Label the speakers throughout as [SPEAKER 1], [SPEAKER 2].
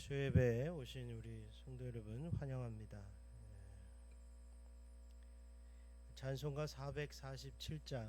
[SPEAKER 1] 주예배에 오신 우리 성도 여러분 환영합니다. 찬송가 447장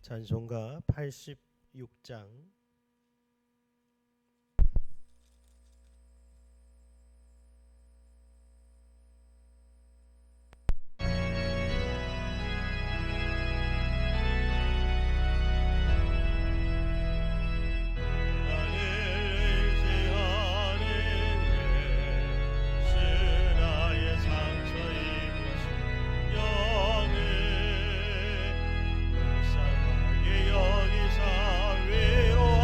[SPEAKER 1] 찬송가 86장
[SPEAKER 2] 여기서 위로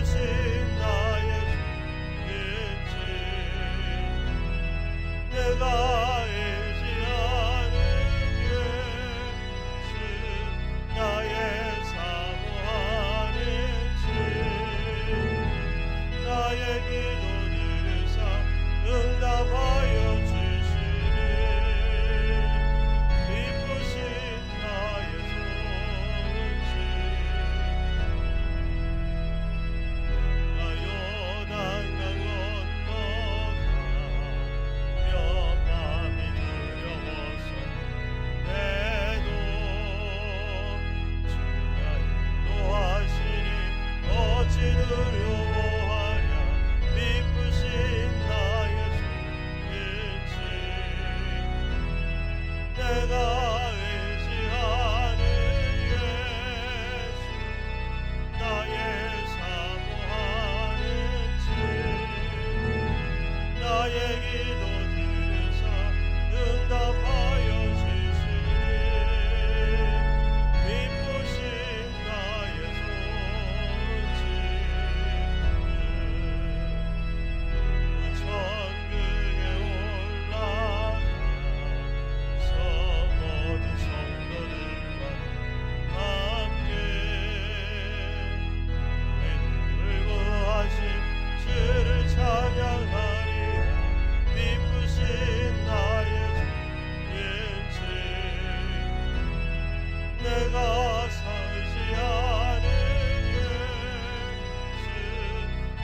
[SPEAKER 1] 미쁘신 나의 주인지 내가 의지하는 예수 나의 사모하는 주 나의 기도 들으사 응답하여 주시니 미쁘신 나의 소원지 내가 요단강 건너가며 마음이 두려웠었는데도 주가 인도하시니 어찌 두려워하랴 미쁘신 나의 주인지 내가 의지하는 예수 나의 사모하는 주 나의 기도 들으사 응답하여 주시니 미쁘신 나의 소원지 천국에 올라가서 모든 성도들과 함께 우리를 구하신 주를 찬양하리라 미쁘신 나의 주인지 내가 의지하는 예수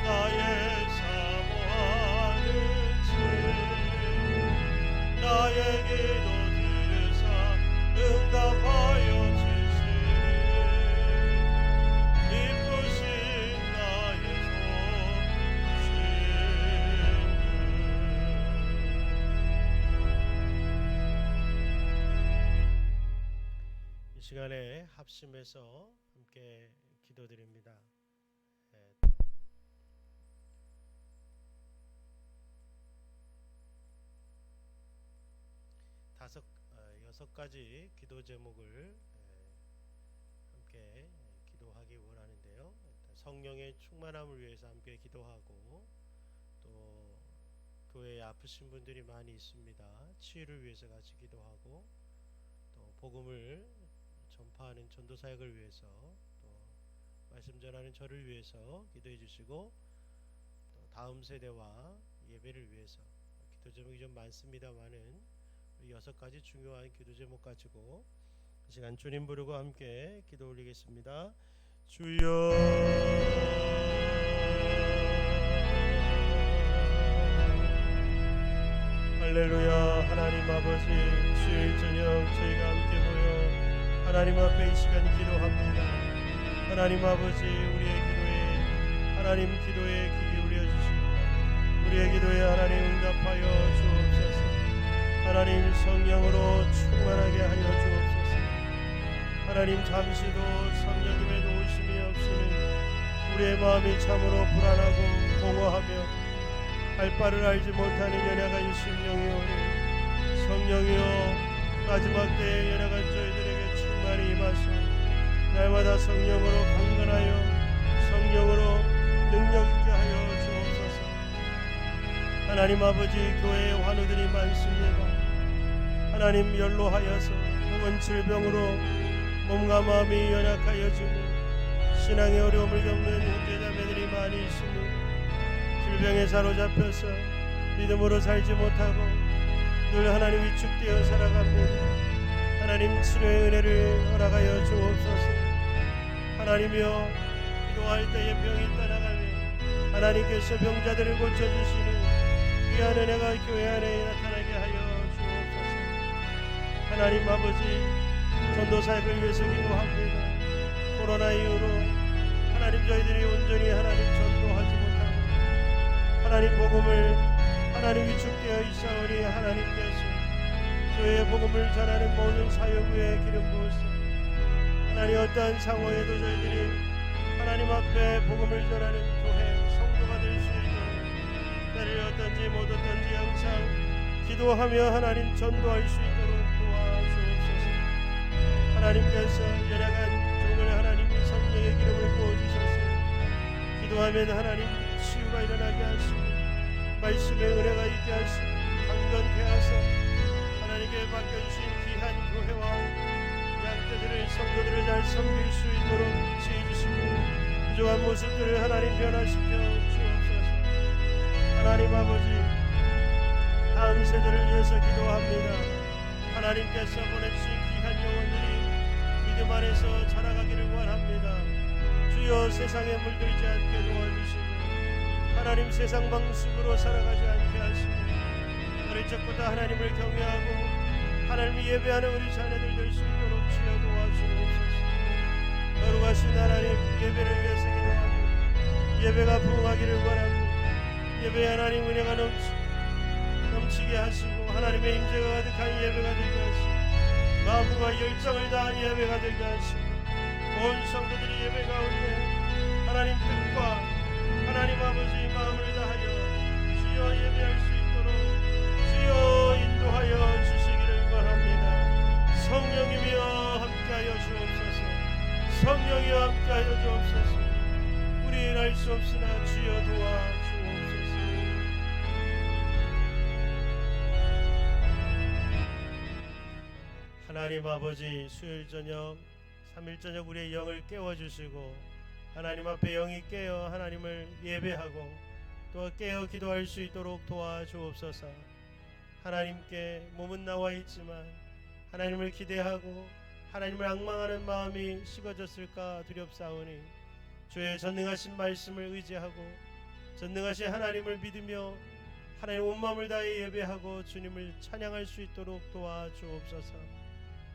[SPEAKER 1] 나의 사모하는 주 나의 기도 들으사 응답하여 주시니 미쁘신 나의 소식 이 시간에 합심해서 함께 기도드립니다. 여섯 가지 기도 제목을 함께 기도하기 원하는데요. 성령의 충만함을 위해서 함께 기도하고 또 교회에 아프신 분들이 많이 있습니다. 치유를 위해서 같이 기도하고 또 복음을 전파하는 전도 사역을 위해서 또 말씀 전하는 저를 위해서 기도해 주시고 또 다음 세대와 예배를 위해서 기도 제목이 좀 많습니다만은 여섯 가지 중요한 기도 제목 가지고 이 시간 주님 부르고 함께 기도 올리겠습니다. 주여 할렐루야. 하나님 아버지 주일 저녁 저희가 함께 모여 하나님 앞에 이 시간 기도합니다. 하나님 아버지 우리의 기도에 하나님 기도에 귀 기울여 주시고 우리의 기도에 하나님 응답하여 주옵소서. 하나님 성령으로 충만하게 하여 주옵소서. 하나님 잠시도 성령님의 도우심이 없이는 우리의 마음이 참으로 불안하고 공허하며 할 바를 알지 못하는 연약한 심령이오니 성령이여 마지막 때에 연약한 저희들에게 충만히 임하소. 날마다 성령으로 강건하여 성령으로 능력있게 하여 주옵소서. 하나님 아버지 교회에 환우들이 많습니다. 하나님 연로하여서 혹은 질병으로 몸과 마음이 연약하여지고 신앙의 어려움을 겪는 형제자매들이 많이 있습니다. 질병에 사로잡혀서 믿음으로 살지 못하고 늘 하나님 위축되어 살아갑니다. 하나님 치료의 은혜를 허락하여 주옵소서. 하나님이여 기도할 때에 병이 떠나가며 하나님께서 병자들을 고쳐주시는 귀한 은혜가 교회 안에 나타나게 하여 주옵소서. 하나님 아버지 전도사역을 위해서 기도합니다. 코로나 이후로 하나님 저희들이 온전히 하나님 전도하지 못하고 하나님 복음을 하나님 위축되어 있사오니 하나님께서 교회의 복음을 전하는 모든 사역부에 기름 부으사 하나님 어떠한 상황에도 저희들이 하나님 앞에 복음을 전하는 교회 성도가 될 수 있도록 때를 어떤지 못 어떤지 항상 기도하며 하나님 전도할 수 있도록 도와주옵소서. 하나님께서 연약한 종을 하나님 성령의 기름을 부어주셔서 기도하면 하나님 치유가 일어나게 하시고 말씀의 은혜가 있게 하시고 강건케 하사 하나님께 맡겨주신 귀한 교회와 양떼들을 성도들을 잘 섬길 수 있도록 지혜주시고 부족한 모습들을 하나님 변화시켜 주옵소서. 하나님 아버지 다음 세대를 위해서 기도합니다. 하나님께서 보내주신 귀한 영혼들이 믿음 안에서 자라가기를 원합니다. 주여 세상에 물들지 않게 도와주시고 하나님 세상 방식으로 살아가지 않게 하시고 어릴 적부터 하나님을 경외하고 하나님을 예배하는 우리 자녀들 될 수 있도록 주여 도와주옵소서. 거룩하신 하나님 예배를 위해서 기도하고 예배가 부흥하기를 원하고 예배에 하나님 은혜가 넘치게 하시고 하나님의 임재가 가득한 예배가 되게 하시고 마음과 열정을 다한 예배가 되게 하시고 온 성도들이 예배 가운데 하나님 뜻과 하나님 아버지의 마음을 다하여 주여 예배할 수 있도록 주여 인도하여 주시기를 원합니다. 성령이여 함께하여 주옵소서. 성령이여 함께하여 주옵소서. 우리는 알 수 없으나 주여 도와주옵소서. 하나님 아버지 수요일 저녁 3일 저녁 우리의 영을 깨워주시고 하나님 앞에 영이 깨어 하나님을 예배하고 또 깨어 기도할 수 있도록 도와주옵소서. 하나님께 몸은 나와 있지만 하나님을 기대하고 하나님을 앙망하는 마음이 식어졌을까 두렵사오니 주의 전능하신 말씀을 의지하고 전능하신 하나님을 믿으며 하나님 온 마음을 다해 예배하고 주님을 찬양할 수 있도록 도와주옵소서.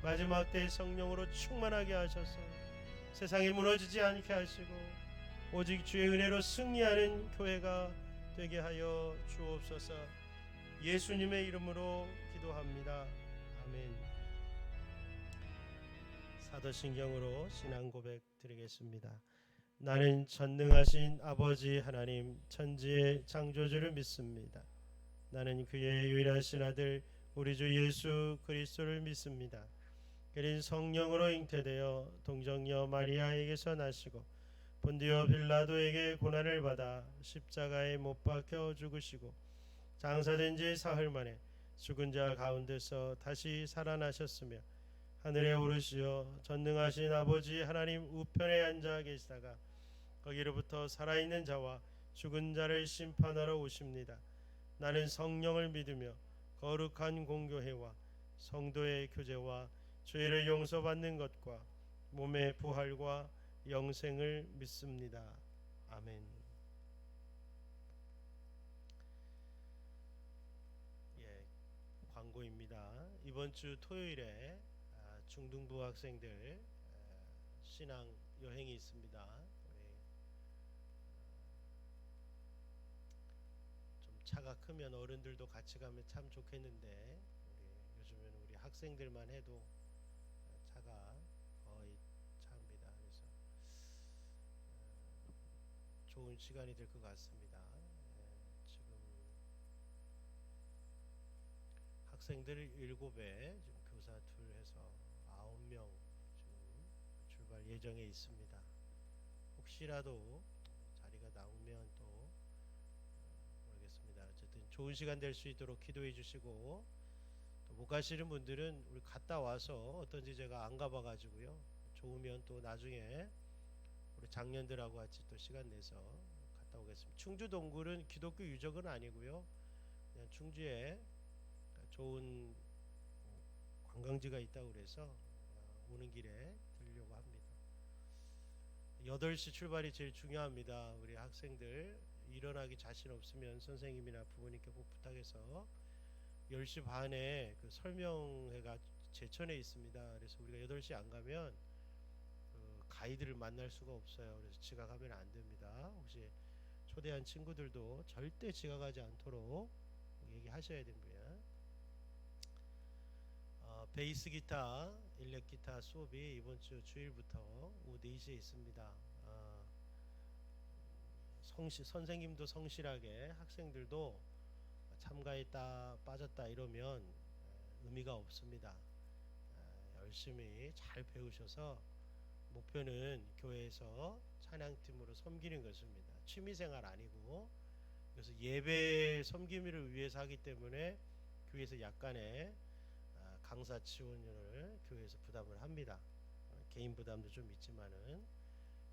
[SPEAKER 1] 마지막 때 성령으로 충만하게 하셔서 세상이 무너지지 않게 하시고 오직 주의 은혜로 승리하는 교회가 되게 하여 주옵소서. 예수님의 이름으로 기도합니다. 아멘. 사도신경으로 신앙 고백 드리겠습니다. 나는 전능하신 아버지 하나님 천지의 창조주를 믿습니다. 나는 그의 유일하신 아들 우리 주 예수 그리스도를 믿습니다. 그는 성령으로 잉태되어 동정녀 마리아에게서 나시고 본디오 빌라도에게 고난을 받아 십자가에 못 박혀 죽으시고 장사된 지 사흘 만에 죽은 자 가운데서 다시 살아나셨으며 하늘에 오르시어 전능하신 아버지 하나님 우편에 앉아 계시다가 거기로부터 살아있는 자와 죽은 자를 심판하러 오십니다. 나는 성령을 믿으며 거룩한 공교회와 성도의 교제와 죄를 용서받는 것과 몸의 부활과 영생을 믿습니다. 아멘. 예, 광고입니다. 이번 주 토요일에 중등부 학생들 신앙 여행이 있습니다. 좀 차가 크면 어른들도 같이 가면 참 좋겠는데 요즘에는 우리 학생들만 해도 차가 거의 차입니다. 그래서 좋은 시간이 될 것 같습니다. 지금 학생들 7에 지금 교사 둘 해서 9명 지금 출발 예정에 있습니다. 혹시라도 자리가 나오면 또 모르겠습니다. 어쨌든 좋은 시간 될 수 있도록 기도해 주시고 못 가시는 분들은 우리 갔다 와서 어떤지 제가 안 가봐 가지고요. 좋으면 또 나중에 우리 장년들하고 같이 또 시간 내서 갔다 오겠습니다. 충주 동굴은 기독교 유적은 아니고요. 그냥 충주에 좋은 관광지가 있다고 그래서 오는 길에 들으려고 합니다. 8시 출발이 제일 중요합니다. 우리 학생들 일어나기 자신 없으면 선생님이나 부모님께 꼭 부탁해서 10시 반에 그 설명회가 제천에 있습니다. 그래서 우리가 8시 안 가면 그 가이드를 만날 수가 없어요. 그래서 지각하면 안 됩니다. 혹시 초대한 친구들도 절대 지각하지 않도록 얘기하셔야 됩니다. 베이스 기타, 일렉 기타 수업이 이번 주 주일부터 오후 4시에 있습니다. 선생님도 성실하게 학생들도 참가했다 빠졌다 이러면 의미가 없습니다. 열심히 잘 배우셔서 목표는 교회에서 찬양팀으로 섬기는 것입니다. 취미생활 아니고, 그래서 예배 섬김을 위해서 하기 때문에 교회에서 약간의 강사 지원을 교회에서 부담을 합니다. 개인 부담도 좀 있지만은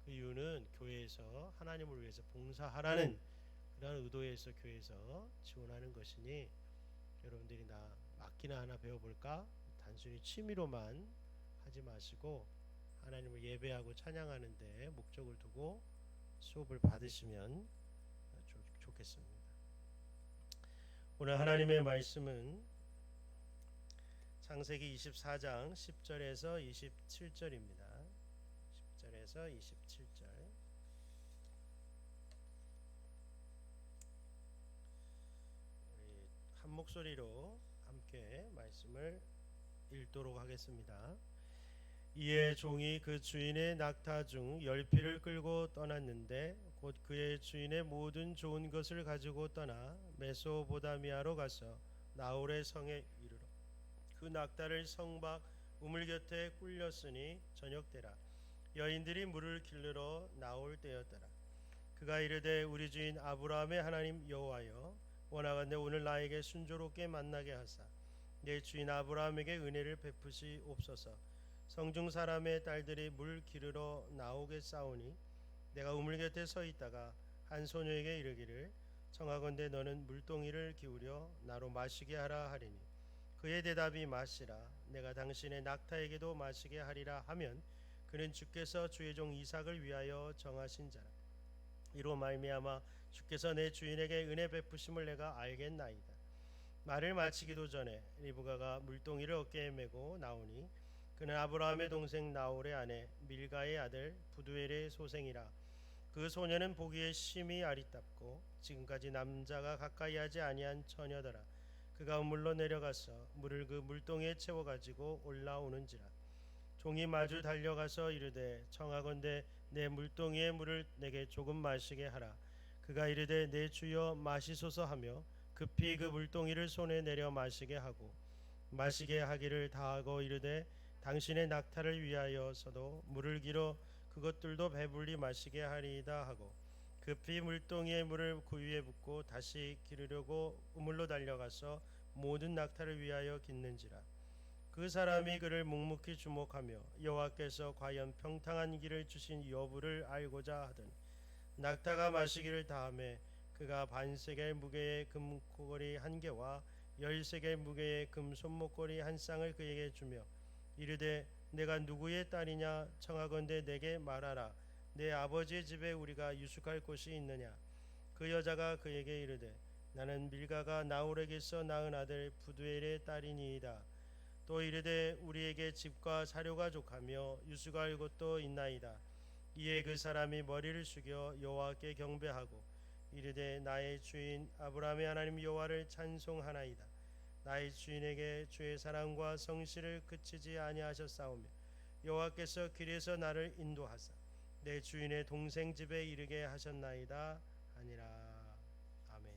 [SPEAKER 1] 그 이유는 교회에서 하나님을 위해서 봉사하라는 그런 의도에서 교회에서 지원하는 것이니, 여러분들이 나 악기나 하나 배워볼까? 단순히 취미로만 하지 마시고 하나님을 예배하고 찬양하는 데 목적을 두고 수업을 받으시면 좋겠습니다. 오늘 하나님의 말씀은 창세기 24장 10절에서 27절입니다. 10절에서 27절. 우리 한 목소리로 함께 말씀을 읽도록 하겠습니다. 이에 종이 그 주인의 낙타 중 10피를 끌고 떠났는데 곧 그의 주인의 모든 좋은 것을 가지고 떠나 메소보다미아로 가서 나홀의 성에 이르러 그 낙타를 성 밖 우물 곁에 꿀렸으니 저녁때라. 여인들이 물을 기르러 나올 때였더라. 그가 이르되 우리 주인 아브라함의 하나님 여호와여, 원하건대 오늘 나에게 순조롭게 만나게 하사 내 주인 아브라함에게 은혜를 베푸시옵소서. 성중 사람의 딸들이 물 기르러 나오겠사오니 내가 우물 곁에 서 있다가 한 소녀에게 이르기를 청하건대 너는 물동이를 기울여 나로 마시게 하라 하리니 그의 대답이 마시라. 내가 당신의 낙타에게도 마시게 하리라 하면 그는 주께서 주의 종 이삭을 위하여 정하신 자라. 이로 말미암아 주께서 내 주인에게 은혜 베푸심을 내가 알겠나이다. 말을 마치기도 전에 리브가가 물동이를 어깨에 메고 나오니 그는 아브라함의 동생 나홀의 아내 밀가의 아들 부두엘의 소생이라. 그 소녀는 보기에 심히 아리답고 지금까지 남자가 가까이 하지 아니한 처녀더라. 그가 우물로 내려가서 물을 그 물동이에 채워 가지고 올라오는지라. 종이 마주 달려가서 이르되 청하건대 내 물동이의 물을 내게 조금 마시게 하라. 그가 이르되 내 주여 마시소서 하며 급히 그 물동이를 손에 내려 마시게 하고 마시게 하기를 다하고 이르되 당신의 낙타를 위하여서도 물을 길어 그것들도 배불리 마시게 하리이다 하고 급히 물동이의 물을 그 위에 붓고 다시 기르려고 우물로 달려가서 모든 낙타를 위하여 깃는지라. 그 사람이 그를 묵묵히 주목하며 여호와께서 과연 평탄한 길을 주신 여부를 알고자 하더니 낙타가 마시기를 다하매 그가 반세겔 무게의 금코걸이 한 개와 10세겔 무게의 금 손목걸이 한 쌍을 그에게 주며 이르되 내가 누구의 딸이냐 청하건대 내게 말하라. 내 아버지의 집에 우리가 유숙할 곳이 있느냐. 그 여자가 그에게 이르되 나는 밀가가 나홀에게서 낳은 아들 부두엘의 딸이니이다. 또 이르되 우리에게 집과 사료가 족하며 유숙할 곳도 있나이다. 이에 그 사람이 머리를 숙여 여호와께 경배하고 이르되 나의 주인 아브라함의 하나님 여호와를 찬송하나이다. 나의 주인에게 주의 사랑과 성실을 그치지 아니하셨사오며 여호와께서 길에서 나를 인도하사 내 주인의 동생 집에 이르게 하셨나이다 하니라. 아멘.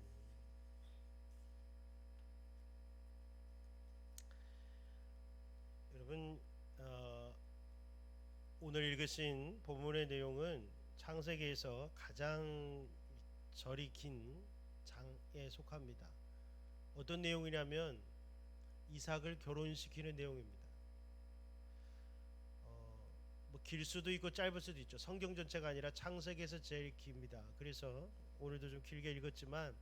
[SPEAKER 1] 여러분, 오늘 읽으신 본문의 내용은 창세기에서 가장 절이 긴 장에 속합니다. 어떤 내용이냐면 이삭을 결혼시키는 내용입니다. 뭐 길 수도 있고 짧을 수도 있죠. 성경 전체가 아니라 창세기에서 제일 깁니다. 그래서 오늘도 좀 길게 읽었지만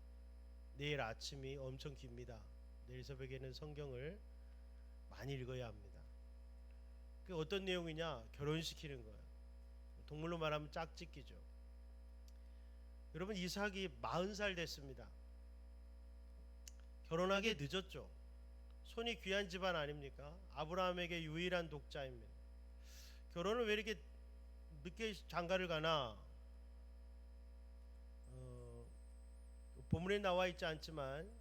[SPEAKER 1] 내일 아침이 엄청 깁니다. 내일 새벽에는 성경을 많이 읽어야 합니다. 그 어떤 내용이냐? 결혼시키는 거예요. 동물로 말하면 짝짓기죠. 여러분, 이삭이 40살 됐습니다. 결혼하기 늦었죠. 손이 귀한 집안 아닙니까? 아브라함에게 유일한 독자입니다. 결혼을 왜 이렇게 늦게 장가를 가나? 본문에 나와 있지 않지만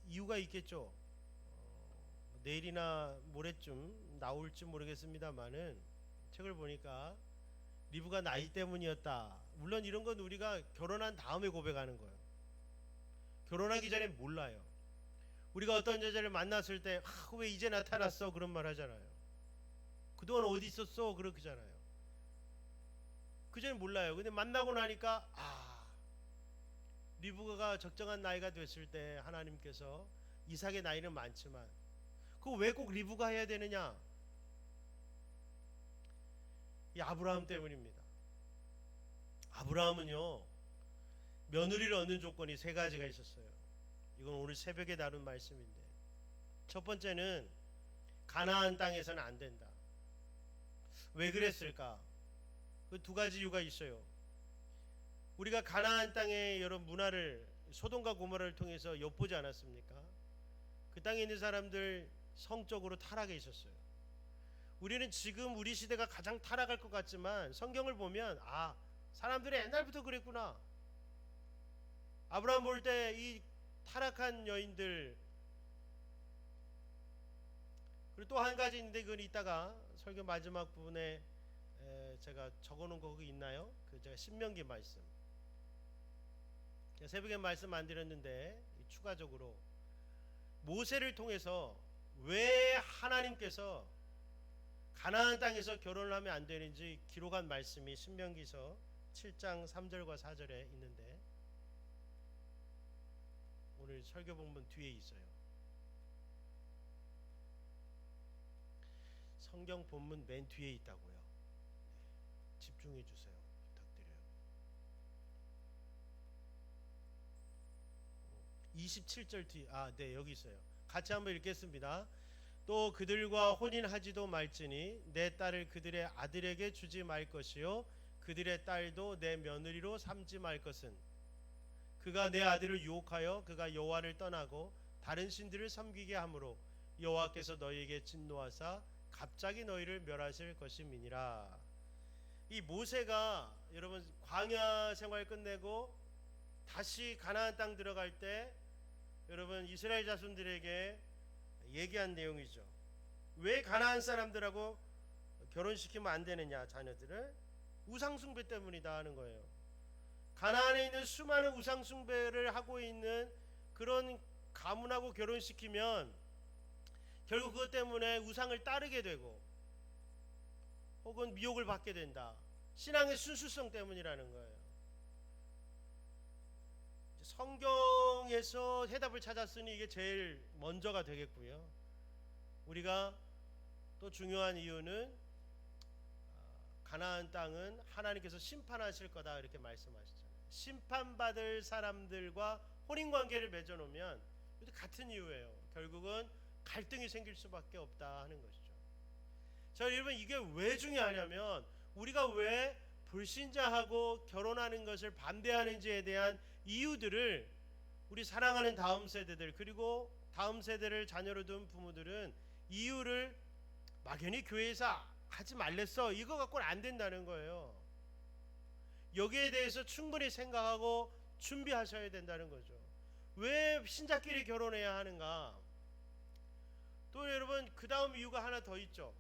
[SPEAKER 1] 이유가 있겠죠. 내일이나 모레쯤 나올지 모르겠습니다만은 책을 보니까 리브가 나이 때문이었다. 물론 이런 건 우리가 결혼한 다음에 고백하는 거예요. 결혼하기 전에 몰라요. 우리가 어떤 여자를 만났을 때 왜 이제 나타났어? 그런 말 하잖아요. 그동안 어디 있었어? 그렇게잖아요. 그전에 몰라요. 근데 만나고 나니까 리브가가 적정한 나이가 됐을 때 하나님께서 이삭의 나이는 많지만 그거 왜 꼭 리브가 해야 되느냐? 이 아브라함 때문입니다. 아브라함은요 며느리를 얻는 조건이 세 가지가 있었어요. 이건 오늘 새벽에 다룬 말씀인데, 첫 번째는 가나안 땅에서는 안 된다. 왜 그랬을까? 그 두 가지 이유가 있어요. 우리가 가나안 땅의 여러 문화를 소돔과 고모라를 통해서 엿보지 않았습니까? 그 땅에 있는 사람들 성적으로 타락해 있었어요. 우리는 지금 우리 시대가 가장 타락할 것 같지만 성경을 보면 사람들이 옛날부터 그랬구나. 아브라함 볼 때 이 타락한 여인들, 그리고 또 한 가지 있는데 그건 이따가 설교 마지막 부분에 제가 적어놓은 거 거기 있나요? 제가 신명기 말씀, 새벽에 말씀 안 드렸는데 추가적으로 모세를 통해서 왜 하나님께서 가나안 땅에서 결혼을 하면 안 되는지 기록한 말씀이 신명기서 7장 3절과 4절에 있는데, 오늘 설교 본문 뒤에 있어요. 성경 본문 맨 뒤에 있다고요. 집중해 주세요. 부탁드려요. 27절 뒤, 네, 여기 있어요. 같이 한번 읽겠습니다. 또 그들과 혼인하지도 말지니 내 딸을 그들의 아들에게 주지 말 것이요 그들의 딸도 내 며느리로 삼지 말 것은 그가 내 아들을 유혹하여 그가 여호와를 떠나고 다른 신들을 섬기게 하므로 여호와께서 너희에게 진노하사 갑자기 너희를 멸하실 것임이니라. 이 모세가 여러분 광야 생활 끝내고 다시 가나안 땅 들어갈 때 여러분 이스라엘 자손들에게 얘기한 내용이죠. 왜 가나안 사람들하고 결혼시키면 안 되느냐, 자녀들을? 우상숭배 때문이다 하는 거예요. 가나안에 있는 수많은 우상숭배를 하고 있는 그런 가문하고 결혼시키면 결국 그것 때문에 우상을 따르게 되고 혹은 미혹을 받게 된다. 신앙의 순수성 때문이라는 거예요. 성경에서 해답을 찾았으니 이게 제일 먼저가 되겠고요. 우리가 또 중요한 이유는 가나안 땅은 하나님께서 심판하실 거다 이렇게 말씀하시잖아요. 심판받을 사람들과 혼인관계를 맺어놓으면 같은 이유예요. 결국은 갈등이 생길 수밖에 없다 하는 것이죠. 자, 여러분 이게 왜 중요하냐면 우리가 왜 불신자하고 결혼하는 것을 반대하는지에 대한 이유들을 우리 사랑하는 다음 세대들 그리고 다음 세대를 자녀로 둔 부모들은 이유를 막연히 교회에서 하지 말랬어 이거 갖고는 안 된다는 거예요. 여기에 대해서 충분히 생각하고 준비하셔야 된다는 거죠. 왜 신자끼리 결혼해야 하는가? 또 여러분 그 다음 이유가 하나 더 있죠.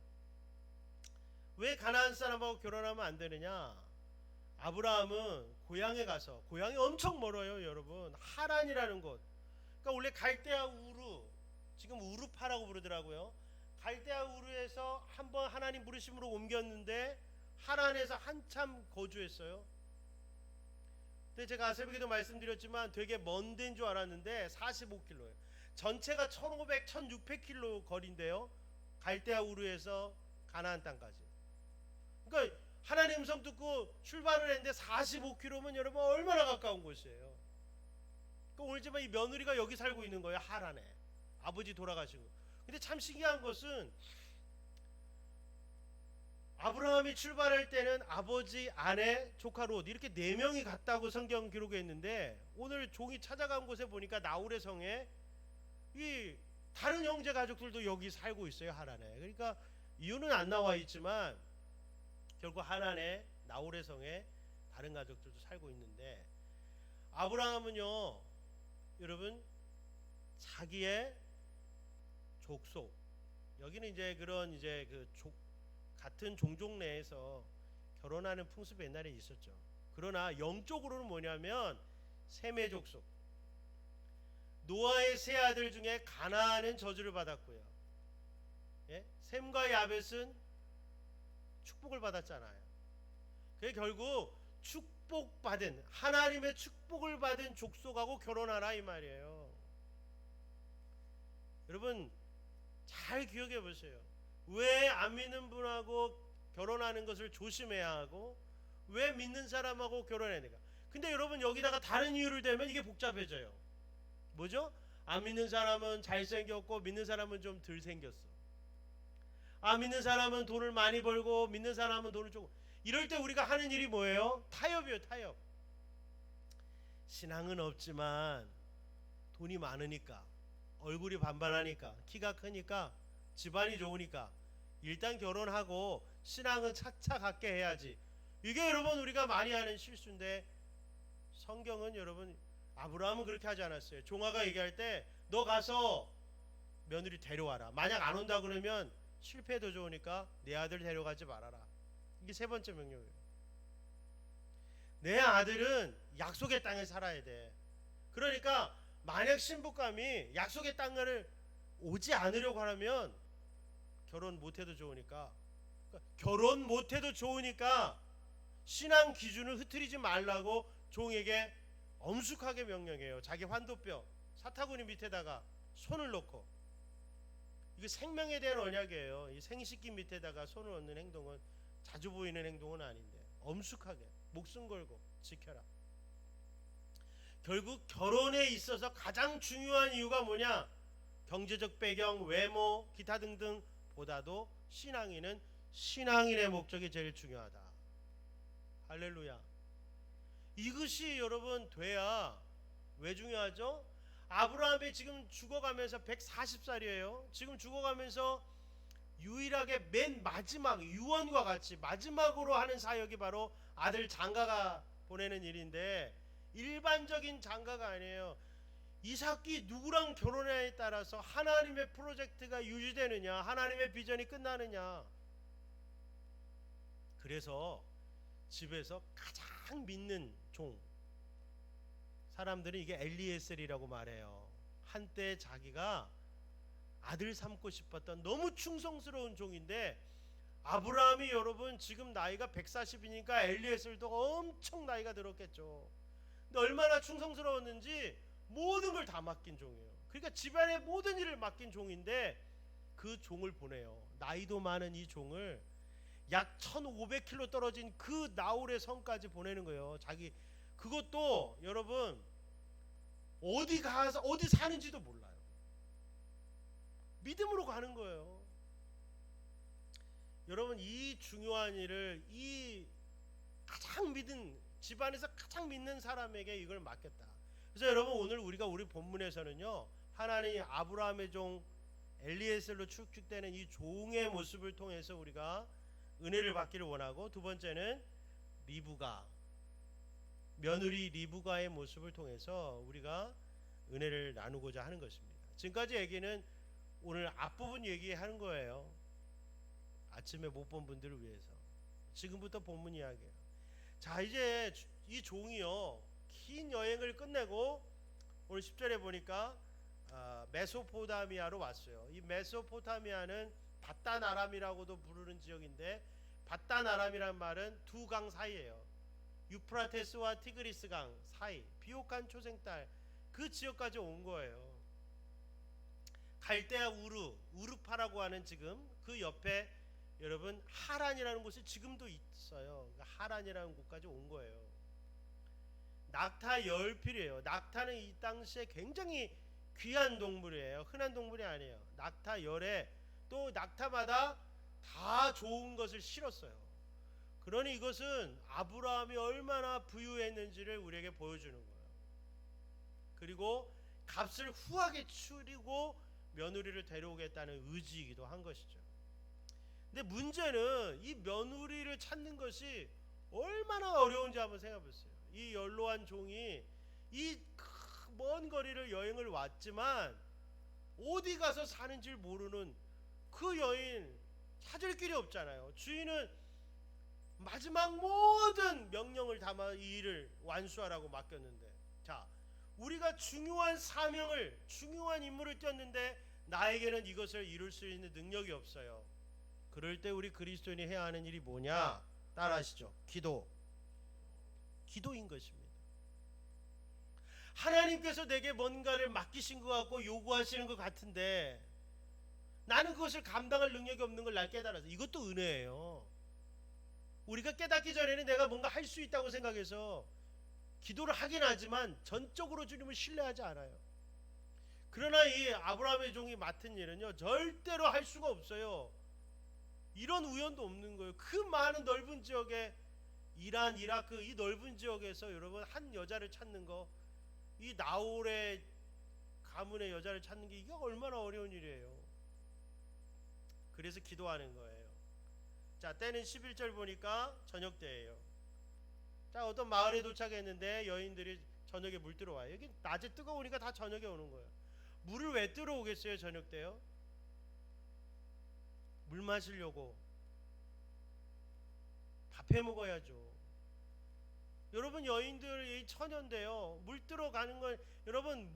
[SPEAKER 1] 왜 가나안 사람하고 결혼하면 안 되느냐? 아브라함은 고향에 가서, 고향이 엄청 멀어요 여러분, 하란이라는 곳. 그러니까 원래 갈대아 우르, 지금 우르파라고 부르더라고요. 갈대아 우르에서 한번 하나님 부르심으로 옮겼는데 하란에서 한참 거주했어요. 근데 제가 새벽에도 말씀드렸지만 되게 먼 데인 줄 알았는데 45km예요. 전체가 1500, 1600km 거리인데요. 갈대아 우르에서 가나안 땅까지. 그러니까 하나님 음성 듣고 출발을 했는데 45km면 여러분 얼마나 가까운 곳이에요. 그러니까 오늘 지금 이 며느리가 여기 살고 있는 거예요. 하란에. 아버지 돌아가시고. 근데 참 신기한 것은 아브라함이 출발할 때는 아버지, 아내, 조카 롯 이렇게 4명이 갔다고 성경 기록에 있는데 오늘 종이 찾아간 곳에 보니까 나홀의 성에 이 다른 형제 가족들도 여기 살고 있어요. 하란에. 그러니까 이유는 안 나와 있지만 결국 하란에 나홀의 성에 다른 가족들도 살고 있는데 아브라함은요 여러분 자기의 족속, 여기는 이제 그런 이제 같은 종족 내에서 결혼하는 풍습이 옛날에 있었죠. 그러나 영적으로는 뭐냐면 셈의 족속, 노아의 세 아들 중에 가나안은 저주를 받았고요. 셈과 야벳은 축복을 받았잖아요. 그게 결국 축복받은, 하나님의 축복을 받은 족속하고 결혼하라 이 말이에요. 여러분 잘 기억해 보세요. 왜 안 믿는 분하고 결혼하는 것을 조심해야 하고 왜 믿는 사람하고 결혼해야 되는가? 근데 여러분 여기다가 다른 이유를 대면 이게 복잡해져요. 뭐죠? 안 믿는 사람은 잘생겼고 믿는 사람은 좀 덜 생겼어. 안 믿는 사람은 돈을 많이 벌고 믿는 사람은 돈을 조금. 이럴 때 우리가 하는 일이 뭐예요? 타협이에요. 타협. 신앙은 없지만 돈이 많으니까, 얼굴이 반반하니까, 키가 크니까, 집안이 좋으니까 일단 결혼하고 신앙은 차차 갖게 해야지. 이게 여러분 우리가 많이 하는 실수인데, 성경은 여러분 아브라함은 그렇게 하지 않았어요. 종아가 얘기할 때 너 가서 며느리 데려와라. 만약 안 온다 그러면 실패도 좋으니까 내 아들 데려가지 말아라. 이게 세 번째 명령이에요. 내 아들은 약속의 땅에 살아야 돼. 그러니까 만약 신부감이 약속의 땅을 오지 않으려고 하면 결혼 못해도 좋으니까, 결혼 못해도 좋으니까 신앙 기준을 흐트리지 말라고 종에게 엄숙하게 명령해요. 자기 환도뼈 사타구니 밑에다가 손을 넣고. 이거 생명에 대한 언약이에요. 이 생식기 밑에다가 손을 얹는 행동은 자주 보이는 행동은 아닌데 엄숙하게 목숨 걸고 지켜라. 결국 결혼에 있어서 가장 중요한 이유가 뭐냐? 경제적 배경, 외모, 기타 등등 보다도 신앙인의 목적이 제일 중요하다. 할렐루야. 이것이 여러분 돼야 왜 중요하죠? 아브라함이 지금 죽어가면서 140살이에요. 지금 죽어가면서 유일하게 맨 마지막 유언과 같이 마지막으로 하는 사역이 바로 아들 장가가 보내는 일인데, 일반적인 장가가 아니에요. 이삭이 누구랑 결혼하냐에 따라서 하나님의 프로젝트가 유지되느냐, 하나님의 비전이 끝나느냐. 그래서 집에서 가장 믿는 종, 사람들은 이게 엘리에셀이라고 말해요. 한때 자기가 아들 삼고 싶었던 너무 충성스러운 종인데, 아브라함이 여러분 지금 나이가 140이니까 엘리에셀도 엄청 나이가 들었겠죠. 근데 얼마나 충성스러웠는지 모든 걸 다 맡긴 종이에요. 그러니까 집안의 모든 일을 맡긴 종인데 그 종을 보내요. 나이도 많은 이 종을 약 1500km 떨어진 그 나홀의 성까지 보내는 거예요. 자기 그것도 여러분 어디 가서 어디 사는지도 몰라요. 믿음으로 가는 거예요. 여러분 이 중요한 일을 이 가장 믿은 집안에서 가장 믿는 사람에게 이걸 맡겼다. 그래서 여러분 오늘 우리가 우리 본문에서는요, 하나님이 아브라함의 종 엘리에셀로 축축되는 이 종의 모습을 통해서 우리가 은혜를 받기를 원하고, 두 번째는 리브가, 며느리 리브가의 모습을 통해서 우리가 은혜를 나누고자 하는 것입니다. 지금까지 얘기는 오늘 앞부분 얘기하는 거예요. 아침에 못 본 분들을 위해서. 지금부터 본문 이야기예요. 자, 이제 이 종이요 긴 여행을 끝내고 오늘 10절에 보니까 메소포타미아로 왔어요. 이 메소포타미아는 바단 아람이라고도 부르는 지역인데, 바단 아람이란 말은 두 강 사이예요. 유프라테스와 티그리스 강 사이, 비옥한 초생딸 그 지역까지 온 거예요. 갈대아 우르파라고 하는 지금 그 옆에 여러분 하란이라는 곳이 지금도 있어요. 그러니까 하란이라는 곳까지 온 거예요. 낙타 10필이에요. 낙타는 이 당시에 굉장히 귀한 동물이에요. 흔한 동물이 아니에요. 낙타 10에 또 낙타마다 다 좋은 것을 실었어요. 그러니 이것은 아브라함이 얼마나 부유했는지를 우리에게 보여주는 거예요. 그리고 값을 후하게 추리고 며느리를 데려오겠다는 의지이기도 한 것이죠. 근데 문제는 이 며느리를 찾는 것이 얼마나 어려운지 한번 생각해 보세요. 이 연로한 종이 이 먼 거리를 여행을 왔지만 어디 가서 사는지 모르는 그 여인 찾을 길이 없잖아요. 주인은 마지막 모든 명령을 담아 이 일을 완수하라고 맡겼는데, 자, 우리가 중요한 사명을, 중요한 임무를 띄었는데 나에게는 이것을 이룰 수 있는 능력이 없어요. 그럴 때 우리 그리스도인이 해야 하는 일이 뭐냐? 따라하시죠. 기도인 것입니다. 하나님께서 내게 뭔가를 맡기신 것 같고 요구하시는 것 같은데 나는 그것을 감당할 능력이 없는 걸 날 깨달아서, 이것도 은혜예요. 우리가 깨닫기 전에는 내가 뭔가 할 수 있다고 생각해서 기도를 하긴 하지만 전적으로 주님을 신뢰하지 않아요. 그러나 이 아브라함의 종이 맡은 일은요, 절대로 할 수가 없어요. 이런 우연도 없는 거예요. 그 많은 넓은 지역에, 이란, 이라크 이 넓은 지역에서 여러분 한 여자를 찾는 거, 이 나홀의 가문의 여자를 찾는 게 이게 얼마나 어려운 일이에요. 그래서 기도하는 거예요. 자, 때는 11절 보니까 저녁 때예요. 자, 어떤 마을에 도착했는데 여인들이 저녁에 물 들어와요. 여기 낮에 뜨거우니까 다 저녁에 오는 거예요. 물을 왜 들어오겠어요? 저녁 때요? 물 마시려고. 밥 해 먹어야죠. 여러분, 여인들이 처녀인데요, 물 뜨러 가는 건, 여러분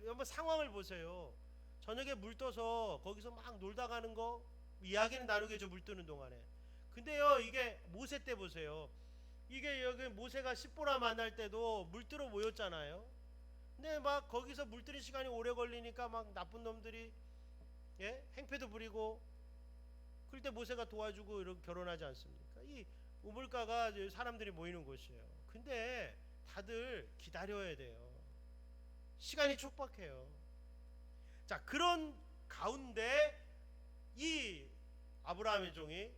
[SPEAKER 1] 한번 상황을 보세요. 저녁에 물 떠서 거기서 막 놀다 가는 거 이야기는 나누겠죠, 물 뜨는 동안에. 근데요, 이게 모세 때 보세요. 이게 여기 모세가 십보라 만날 때도 물 뜨러 모였잖아요. 근데 막 거기서 물 뜨는 시간이 오래 걸리니까 막 나쁜 놈들이, 예? 행패도 부리고, 그럴 때 모세가 도와주고 이렇게 결혼하지 않습니까? 이 우물가가 사람들이 모이는 곳이에요. 근데 다들 기다려야 돼요. 시간이 촉박해요. 자, 그런 가운데 이 아브라함의 종이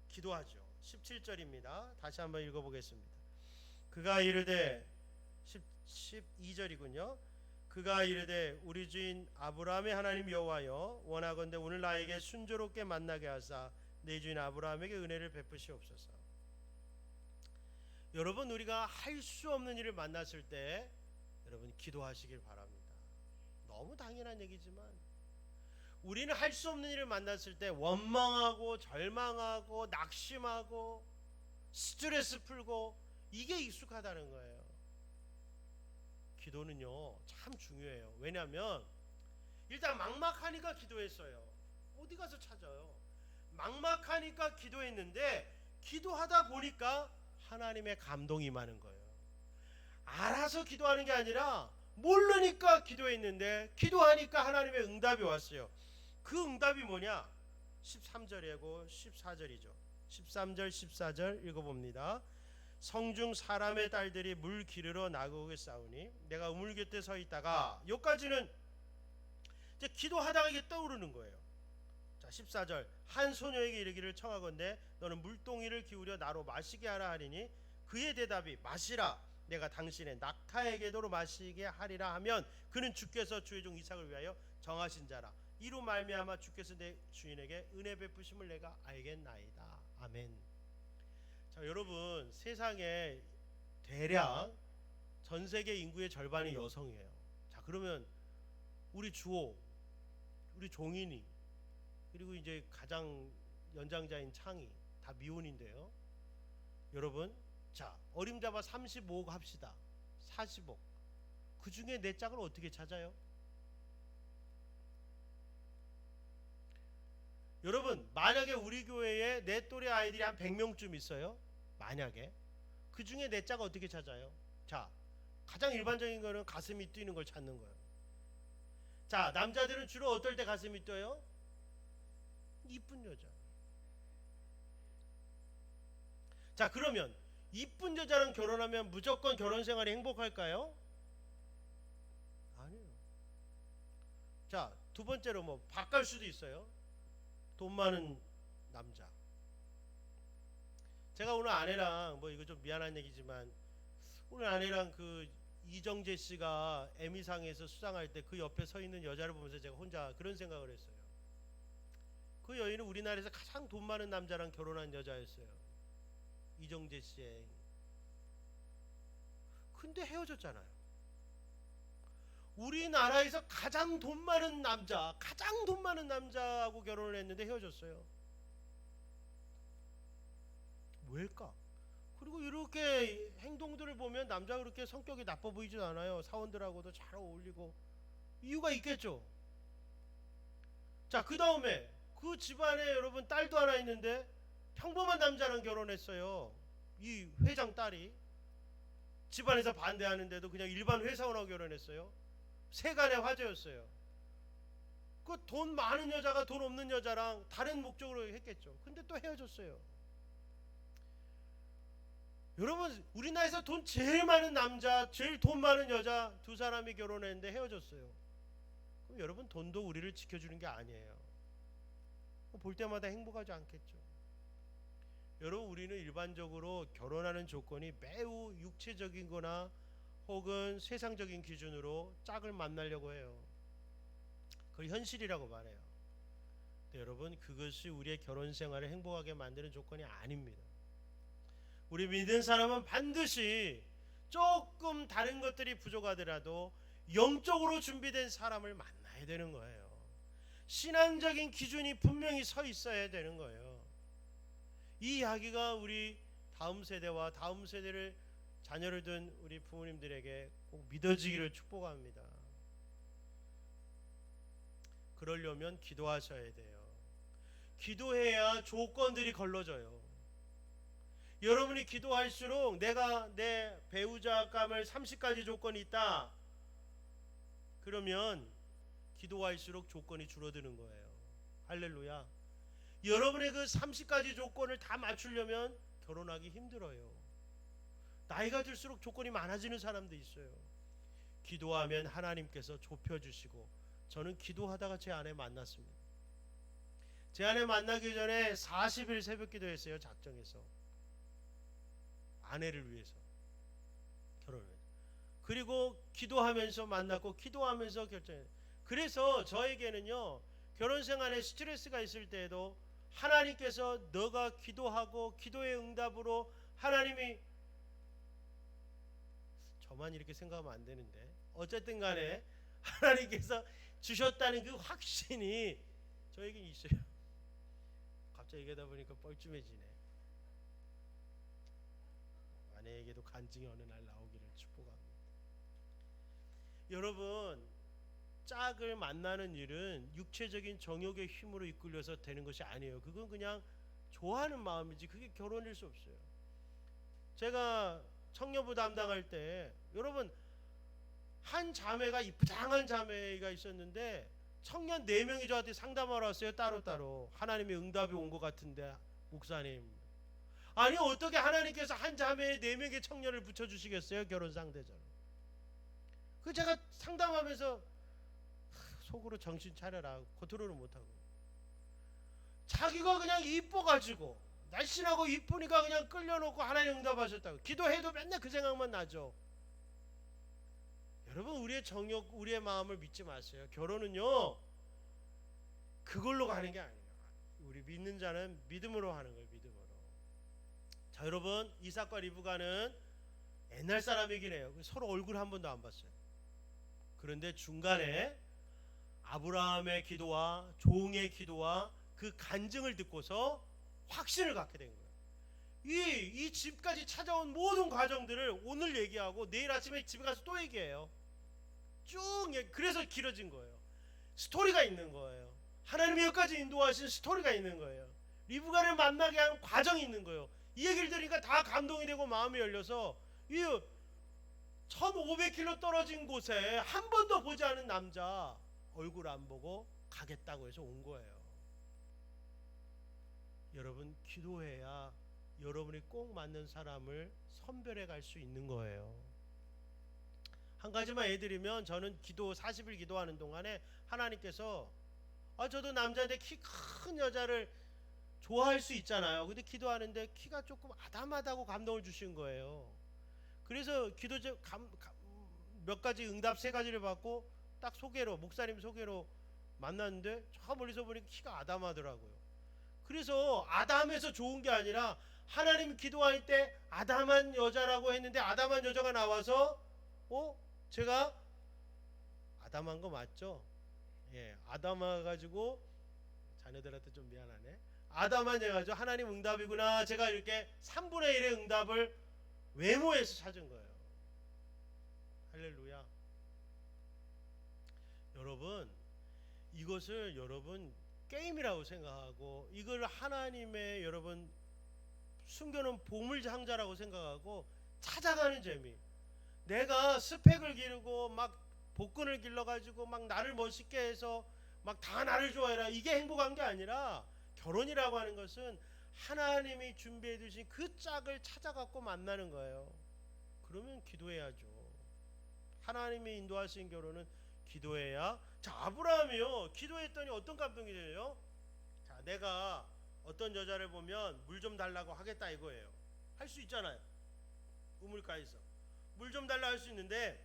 [SPEAKER 1] 기도하죠. 17절입니다. 다시 한번 읽어보겠습니다. 그가 이르되 12절이군요. 그가 이르되 우리 주인 아브라함의 하나님 여호와여, 원하건대 오늘 나에게 순조롭게 만나게 하사 내 주인 아브라함에게 은혜를 베푸시옵소서. 여러분, 우리가 할 수 없는 일을 만났을 때 여러분 기도하시길 바랍니다. 너무 당연한 얘기지만 우리는 할 수 없는 일을 만났을 때 원망하고 절망하고 낙심하고 스트레스 풀고, 이게 익숙하다는 거예요. 기도는요 참 중요해요. 왜냐하면 일단 막막하니까 기도했어요. 어디 가서 찾아요? 막막하니까 기도했는데 기도하다 보니까 하나님의 감동이 임하는 거예요. 알아서 기도하는 게 아니라 모르니까 기도했는데 기도하니까 하나님의 응답이 왔어요. 그 응답이 뭐냐? 13절이고 14절이죠. 13절 14절 읽어봅니다. 성중 사람의 딸들이 물 기르러 나그옥에 싸우니 내가 우물 곁에 서 있다가, 여기까지는 이제 기도하다가 이게 떠오르는 거예요. 자, 14절 한 소녀에게 이르기를 청하건대 너는 물동이를 기울여 나로 마시게 하라 하리니 그의 대답이 마시라, 내가 당신의 낙타에게도 마시게 하리라 하면 그는 주께서 주의 종 이삭을 위하여 정하신 자라. 이로 말미암아 주께서 내 주인에게 은혜 베푸심을 내가 알겠나이다. 아멘. 자, 여러분, 세상에 대략 전 세계 인구의 절반이 여성이에요. 자, 그러면 우리 주호, 우리 종인이, 그리고 이제 가장 연장자인 창이 다 미혼인데요. 여러분, 자, 어림잡아 35억 합시다. 40억. 그 중에 내 짝을 어떻게 찾아요? 여러분, 만약에 우리 교회에 내 또래 아이들이 한 100명쯤 있어요. 만약에 그 중에 내 짝을 어떻게 찾아요? 자, 가장 일반적인 거는 가슴이 뛰는 걸 찾는 거예요. 자, 남자들은 주로 어떨 때 가슴이 뛰어요? 이쁜 여자. 자, 그러면 이쁜 여자랑 결혼하면 무조건 결혼 생활이 행복할까요? 아니에요. 자, 두 번째로 뭐 바꿀 수도 있어요. 돈 많은 남자. 제가 오늘 아내랑, 뭐 이거 좀 미안한 얘기지만, 오늘 아내랑 그 이정재 씨가 에미상에서 수상할 때 그 옆에 서 있는 여자를 보면서 제가 혼자 그런 생각을 했어요. 그 여인은 우리나라에서 가장 돈 많은 남자랑 결혼한 여자였어요. 이정재 씨의. 근데 헤어졌잖아요. 우리나라에서 가장 돈 많은 남자하고 결혼을 했는데 헤어졌어요. 왜일까? 그리고 이렇게 행동들을 보면 남자가 그렇게 성격이 나빠 보이지도 않아요. 사원들하고도 잘 어울리고. 이유가 있겠죠. 자, 그 다음에 그 집안에 여러분 딸도 하나 있는데 평범한 남자랑 결혼했어요. 이 회장 딸이 집안에서 반대하는데도 그냥 일반 회사원하고 결혼했어요. 세간의 화제였어요. 그 돈 많은 여자가 돈 없는 여자랑 다른 목적으로 했겠죠. 근데 또 헤어졌어요. 여러분, 우리나라에서 돈 제일 많은 남자, 제일 돈 많은 여자 두 사람이 결혼했는데 헤어졌어요. 그럼 여러분, 돈도 우리를 지켜주는 게 아니에요. 볼 때마다 행복하지 않겠죠. 여러분, 우리는 일반적으로 결혼하는 조건이 매우 육체적인 거나 혹은 세상적인 기준으로 짝을 만나려고 해요. 그걸 현실이라고 말해요. 근데 여러분, 그것이 우리의 결혼 생활을 행복하게 만드는 조건이 아닙니다. 우리 믿는 사람은 반드시 조금 다른 것들이 부족하더라도 영적으로 준비된 사람을 만나야 되는 거예요. 신앙적인 기준이 분명히 서 있어야 되는 거예요. 이 이야기가 우리 다음 세대와 다음 세대를 자녀를 둔 우리 부모님들에게 꼭 믿어지기를 축복합니다. 그러려면 기도하셔야 돼요. 기도해야 조건들이 걸러져요. 여러분이 기도할수록 내가 내 배우자감을 30가지 조건이 있다. 그러면 기도할수록 조건이 줄어드는 거예요. 할렐루야. 여러분의 그 30가지 조건을 다 맞추려면 결혼하기 힘들어요. 나이가 들수록 조건이 많아지는 사람도 있어요. 기도하면 하나님께서 좁혀주시고, 저는 기도하다가 제 아내 만났습니다. 제 아내 만나기 전에 40일 새벽 기도했어요. 작정해서 아내를 위해서, 결혼을 위해서. 그리고 기도하면서 만났고 기도하면서 결정했어요. 그래서 저에게는요, 결혼 생활에 스트레스가 있을 때에도 하나님께서 너가 기도하고 기도의 응답으로 하나님이, 저만 이렇게 생각하면 안 되는데 어쨌든 간에 하나님께서 주셨다는 그 확신이 저에게 있어요. 갑자기 얘기하다 보니까 뻘쭘해지네. 아내에게도 간증이 어느 날 나오기를 축복합니다. 여러분, 짝을 만나는 일은 육체적인 정욕의 힘으로 이끌려서 되는 것이 아니에요. 그건 그냥 좋아하는 마음이지 그게 결혼일 수 없어요. 제가 청년부 담당할 때 여러분, 한 자매가 이쁘장한 자매가 있었는데 청년 4명이 저한테 상담하러 왔어요. 따로따로. 하나님의 응답이 온 것 같은데 목사님, 아니 어떻게 하나님께서 한 자매에 4명의 청년을 붙여주시겠어요? 결혼 상대자로. 그 제가 상담하면서 속으로 정신 차려라, 겉으로는 못하고, 자기가 그냥 이뻐가지고 날씬하고 이쁘니까 그냥 끌려놓고 하나님 응답하셨다고 기도해도 맨날 그 생각만 나죠. 여러분, 우리의 정욕, 우리의 마음을 믿지 마세요. 결혼은요 그걸로 가는 게 아니에요. 우리 믿는 자는 믿음으로 하는 거예요. 믿음으로. 자, 여러분, 이삭과 리브가는 옛날 사람이긴 해요. 서로 얼굴 한 번도 안 봤어요. 그런데 중간에 아브라함의 기도와 종의 기도와 그 간증을 듣고서 확신을 갖게 된 거예요. 이 집까지 찾아온 모든 과정들을 오늘 얘기하고 내일 아침에 집에 가서 또 얘기해요. 쭉. 그래서 길어진 거예요. 스토리가 있는 거예요. 하나님이 여기까지 인도하신 스토리가 있는 거예요. 리브가를 만나게 한 과정이 있는 거예요. 이 얘기를 들으니까 다 감동이 되고 마음이 열려서, 이 1500km 떨어진 곳에 한 번도 보지 않은 남자 얼굴 안 보고 가겠다고 해서 온 거예요. 여러분, 기도해야 여러분이 꼭 맞는 사람을 선별해 갈 수 있는 거예요. 한 가지만 해드리면, 저는 기도 40일 기도하는 동안에 하나님께서, 저도 남자인데 키 큰 여자를 좋아할 수 있잖아요. 근데 기도하는데 키가 조금 아담하다고 감동을 주신 거예요. 그래서 기도 몇 가지 응답 3가지를 받고 딱 소개로, 목사님 소개로 만났는데 저 멀리서 보니까 키가 아담하더라고요. 그래서 아담해서 좋은 게 아니라 하나님 기도할 때 아담한 여자라고 했는데 아담한 여자가 나와서 제가 아담한 거 맞죠? 예, 아담해가지고 자녀들한테 좀 미안하네. 아담한 여자죠. 하나님 응답이구나. 제가 이렇게 3분의 1의 응답을 외모에서 찾은 거예요. 할렐루야. 여러분, 이것을 여러분 게임이라고 생각하고 이걸 하나님의 여러분 숨겨놓은 보물상자라고 생각하고 찾아가는 재미. 내가 스펙을 기르고 막 복근을 길러가지고 막 나를 멋있게 해서 막 다 나를 좋아해라, 이게 행복한 게 아니라, 결혼이라고 하는 것은 하나님이 준비해 두신 그 짝을 찾아갖고 만나는 거예요. 그러면 기도해야죠. 하나님이 인도하신 결혼은 기도해야. 자, 아브라함이요, 기도했더니 어떤 감동이 들려요? 자, 내가 어떤 여자를 보면 물 좀 달라고 하겠다 이거예요. 할 수 있잖아요. 우물가에서 물 좀 달라 할 수 있는데,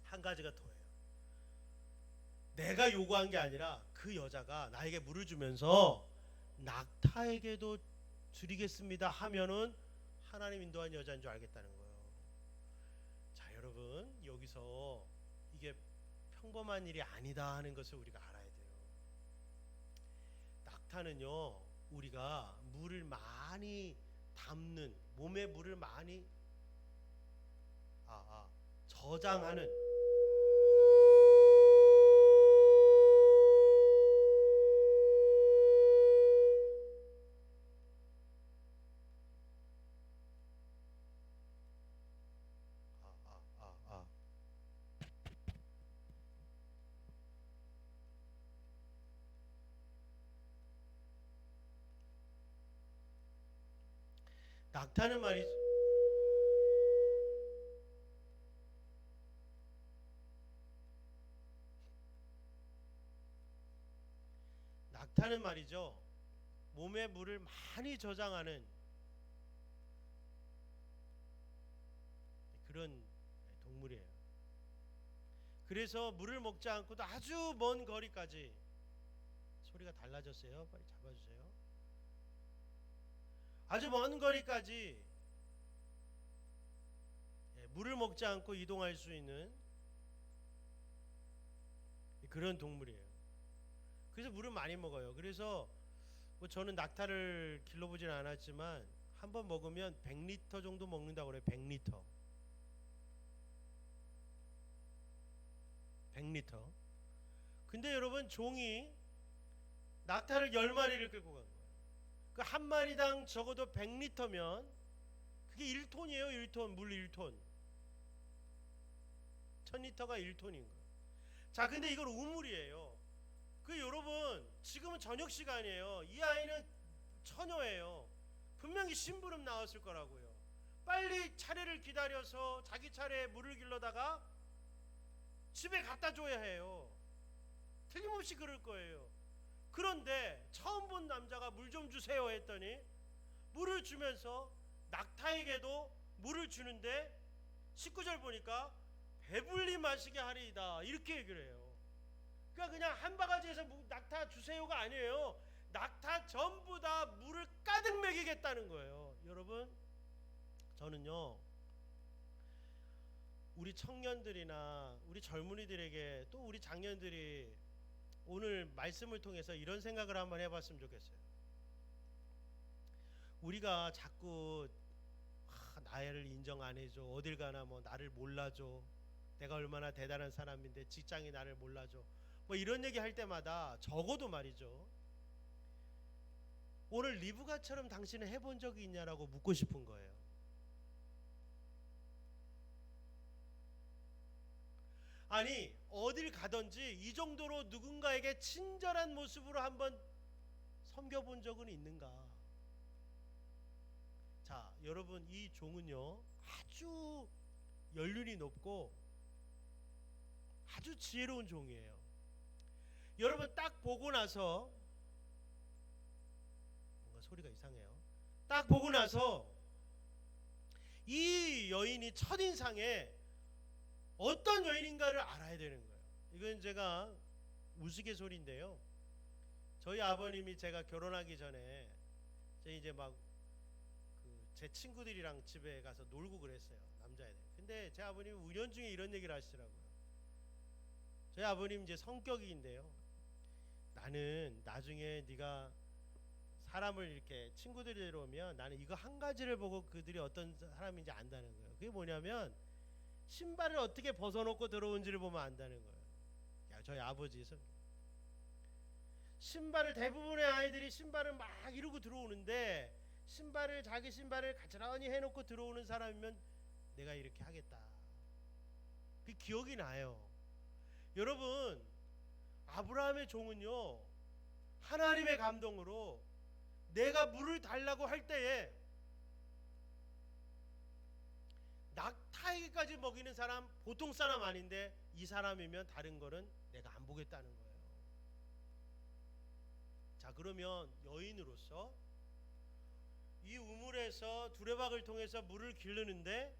[SPEAKER 1] 한 가지가 더해요. 내가 요구한 게 아니라 그 여자가 나에게 물을 주면서 낙타에게도 드리겠습니다 하면은 하나님 인도한 여자인 줄 알겠다는 거예요. 자, 여러분, 여기서 이게 평범한 일이 아니다 하는 것을 우리가 알아야 돼요. 낙타는요, 우리가 물을 많이 담는, 몸에 물을 많이 저장하는, 낙타는 말이죠. 낙타는 말이죠, 몸에 물을 많이 저장하는 그런 동물이에요. 그래서 물을 먹지 않고도 아주 먼 거리까지, 소리가 달라졌어요. 빨리 잡아주세요. 아주 먼 거리까지 물을 먹지 않고 이동할 수 있는 그런 동물이에요. 그래서 물을 많이 먹어요. 그래서 뭐 저는 낙타를 길러보진 않았지만 한번 먹으면 100리터 정도 먹는다고 그래요. 100리터. 100리터. 근데 여러분, 종이 낙타를 10마리를 끌고 간 거예요. 그 한 마리당 적어도 100리터면 그게 1톤이에요. 1톤. 물 1톤. 1000리터가 1톤인 거예요. 자, 근데 이걸 우물이에요. 그 여러분, 지금은 저녁 시간이에요. 이 아이는 처녀예요. 분명히 심부름 나왔을 거라고요. 빨리 차례를 기다려서 자기 차례에 물을 길러다가 집에 갖다 줘야 해요. 틀림없이 그럴 거예요. 그런데 처음 본 남자가 물 좀 주세요 했더니 물을 주면서 낙타에게도 물을 주는데, 19절 보니까 배불리 마시게 하리이다 이렇게 얘기를 해요. 그러니까 그냥 한 바가지에서 낙타 주세요가 아니에요. 낙타 전부 다 물을 가득 먹이겠다는 거예요. 여러분, 저는요, 우리 청년들이나 우리 젊은이들에게, 또 우리 장년들이 오늘 말씀을 통해서 이런 생각을 한번 해봤으면 좋겠어요. 우리가 자꾸 나를 인정 안 해줘, 어딜 가나 뭐 나를 몰라줘, 내가 얼마나 대단한 사람인데 직장이 나를 몰라줘, 뭐 이런 얘기 할 때마다 적어도 말이죠, 오늘 리브가처럼 당신은 해본 적이 있냐라고 묻고 싶은 거예요. 아니, 어딜 가든지 이 정도로 누군가에게 친절한 모습으로 한번 섬겨본 적은 있는가? 자, 여러분, 이 종은요, 아주 연륜이 높고 아주 지혜로운 종이에요. 여러분, 딱 보고 나서, 뭔가 소리가 이상해요. 딱 보고 나서 이 여인이 첫인상에 어떤 여인인가를 알아야 되는 거예요. 이건 제가 우스갯소리인데요. 저희 아버님이 제가 결혼하기 전에 이제 막 제 친구들이랑 집에 가서 놀고 그랬어요. 남자애들. 근데 제 아버님이 은연중에 이런 얘기를 하시더라고요. 저희 아버님 이제 성격인데요, 나는 나중에 네가 사람을 이렇게 친구들이 들어오면 나는 이거 한 가지를 보고 그들이 어떤 사람인지 안다는 거예요. 그게 뭐냐면 신발을 어떻게 벗어놓고 들어온지를 보면 안다는 거예요. 야, 저희 아버지 신발을, 대부분의 아이들이 신발을 막 이러고 들어오는데 자기 신발을 가지런히 해놓고 들어오는 사람이면 내가 이렇게 하겠다. 그 기억이 나요. 여러분, 아브라함의 종은요, 하나님의 감동으로 내가 물을 달라고 할 때에 낙타에게까지 먹이는 사람 보통 사람 아닌데 이 사람이면 다른 거는 내가 안 보겠다는 거예요. 자, 그러면 여인으로서 이 우물에서 두레박을 통해서 물을 기르는데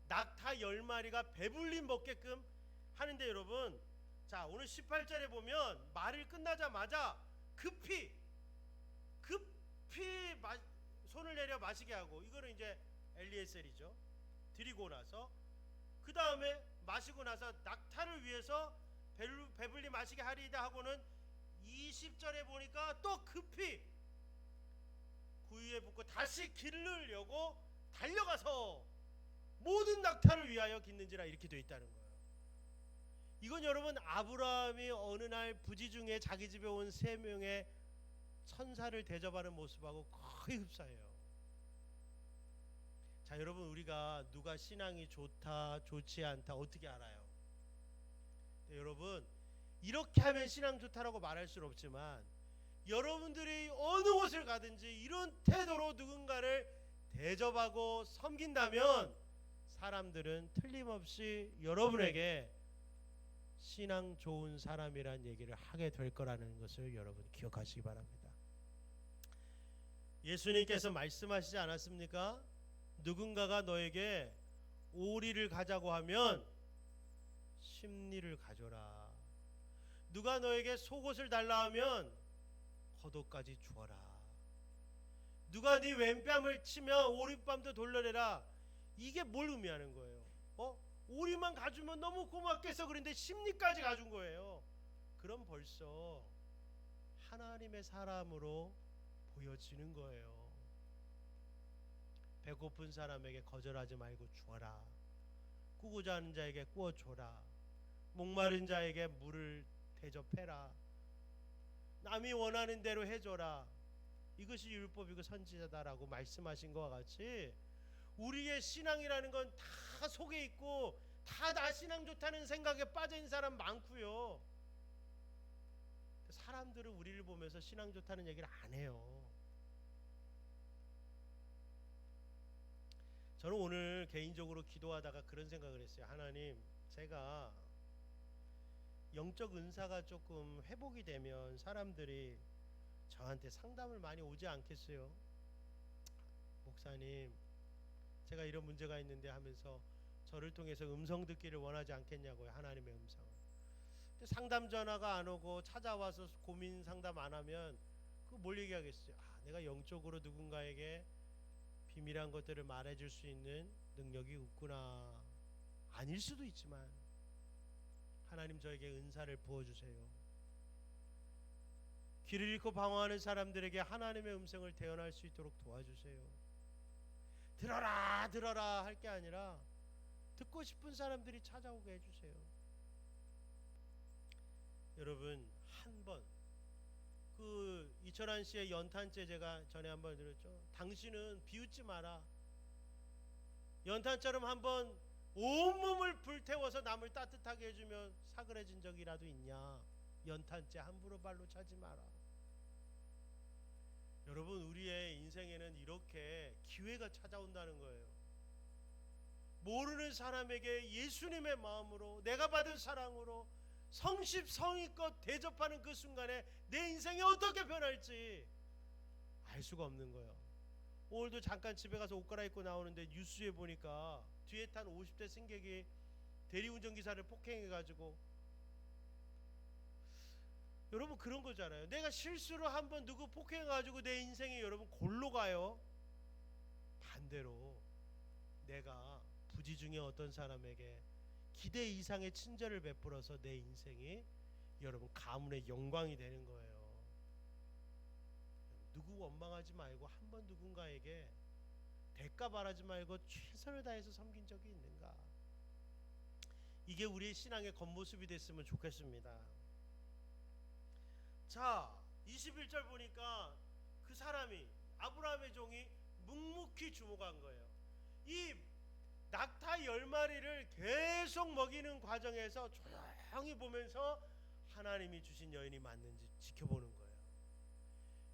[SPEAKER 1] 낙타 10마리가 배불리 먹게끔 하는데, 여러분, 자, 오늘 18절에 보면 말을 끝나자마자 급히 손을 내려 마시게 하고, 이거는 이제 엘리에셀이죠. 드리고 나서 그 다음에 마시고 나서 낙타를 위해서 배불리 마시게 하리이다 하고는 20절에 보니까 또 급히 구유에 붙고 다시 기르려고 달려가서 모든 낙타를 위하여 깃는지라, 이렇게 되어 있다는 거예요. 이건 여러분, 아브라함이 어느 날 부지 중에 자기 집에 온 3명의 천사를 대접하는 모습하고 거의 흡사해요. 자, 여러분, 우리가 누가 신앙이 좋다 좋지 않다 어떻게 알아요? 여러분, 이렇게 하면 신앙 좋다라고 말할 수는 없지만 여러분들이 어느 곳을 가든지 이런 태도로 누군가를 대접하고 섬긴다면 사람들은 틀림없이 여러분에게 신앙 좋은 사람이란 얘기를 하게 될 거라는 것을 여러분 기억하시기 바랍니다. 예수님께서 말씀하시지 않았습니까? 누군가가 너에게 오리를 가자고 하면 심리를 가져라. 누가 너에게 속옷을 달라 하면 겉옷까지 주어라. 누가 네 왼뺨을 치면 오른뺨도 돌려내라. 이게 뭘 의미하는 거예요? 오리만 가주면 너무 고맙겠어. 그런데 심리까지 가준 거예요. 그럼 벌써 하나님의 사람으로 보여지는 거예요. 배고픈 사람에게 거절하지 말고 주어라. 꾸고자 하는 자에게 꾸어줘라. 목마른 자에게 물을 대접해라. 남이 원하는 대로 해줘라. 이것이 율법이고 선지자다라고 말씀하신 것과 같이 우리의 신앙이라는 건 다 속에 있고 다 나 신앙 좋다는 생각에 빠져있는 사람 많고요. 사람들은 우리를 보면서 신앙 좋다는 얘기를 안 해요. 저는 오늘 개인적으로 기도하다가 그런 생각을 했어요. 하나님, 제가 영적 은사가 조금 회복이 되면 사람들이 저한테 상담을 많이 오지 않겠어요? 목사님, 제가 이런 문제가 있는데 하면서 저를 통해서 음성 듣기를 원하지 않겠냐고요. 하나님의 음성. 근데 상담 전화가 안 오고 찾아와서 고민 상담 안 하면 그거 뭘 얘기하겠어요? 내가 영적으로 누군가에게 비밀한 것들을 말해줄 수 있는 능력이 없구나. 아닐 수도 있지만 하나님, 저에게 은사를 부어주세요. 길을 잃고 방황하는 사람들에게 하나님의 음성을 대언할 수 있도록 도와주세요. 들어라 들어라 할 게 아니라 듣고 싶은 사람들이 찾아오게 해주세요. 여러분, 한번 이철환 씨의 연탄재 제가 전에 한번 들었죠. 당신은 비웃지 마라. 연탄처럼 한번 온몸을 불태워서 남을 따뜻하게 해주면 사그라진 적이라도 있냐. 연탄재 함부로 발로 차지 마라. 여러분, 우리의 인생에는 이렇게 기회가 찾아온다는 거예요. 모르는 사람에게 예수님의 마음으로, 내가 받은 사랑으로 성심성의껏 대접하는 그 순간에 내 인생이 어떻게 변할지 알 수가 없는 거예요. 오늘도 잠깐 집에 가서 옷 갈아입고 나오는데 뉴스에 보니까 뒤에 탄 50대 승객이 대리운전기사를 폭행해가지고, 여러분, 그런 거잖아요. 내가 실수로 한번 누구 폭행해가지고 내 인생이 여러분 골로 가요. 반대로 내가 부지 중에 어떤 사람에게 기대 이상의 친절을 베풀어서 내 인생이 여러분 가문의 영광이 되는 거예요. 누구 원망하지 말고 한번 누군가에게 대가 바라지 말고 최선을 다해서 섬긴 적이 있는가? 이게 우리의 신앙의 겉모습이 됐으면 좋겠습니다. 자, 21절 보니까 그 사람이 아브라함의 종이 묵묵히 주목한 거예요. 이 낙타 10마리를 계속 먹이는 과정에서 조용히 보면서 하나님이 주신 여인이 맞는지 지켜보는 거예요.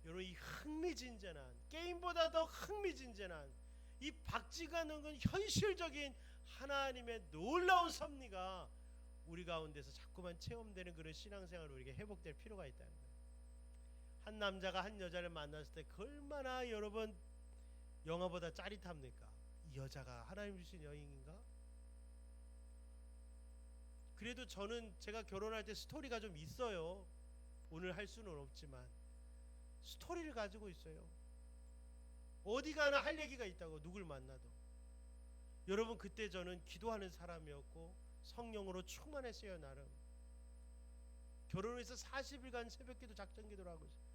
[SPEAKER 1] 여러분, 이 흥미진진한, 게임보다 더 흥미진진한 이 박쥐가 넣은 현실적인 하나님의 놀라운 섭리가 우리 가운데서 자꾸만 체험되는 그런 신앙생활을 우리에게 회복될 필요가 있다는 거예요. 한 남자가 한 여자를 만났을 때 얼마나 여러분 영화보다 짜릿합니까? 이 여자가 하나님 주신 여인인가? 그래도 저는 제가 결혼할 때 스토리가 좀 있어요. 오늘 할 수는 없지만 스토리를 가지고 있어요. 어디 가나 할 얘기가 있다고. 누굴 만나도. 여러분, 그때 저는 기도하는 사람이었고 성령으로 충만했어요. 나름 결혼해서 40일간 새벽기도 작전기도를 하고 있어요.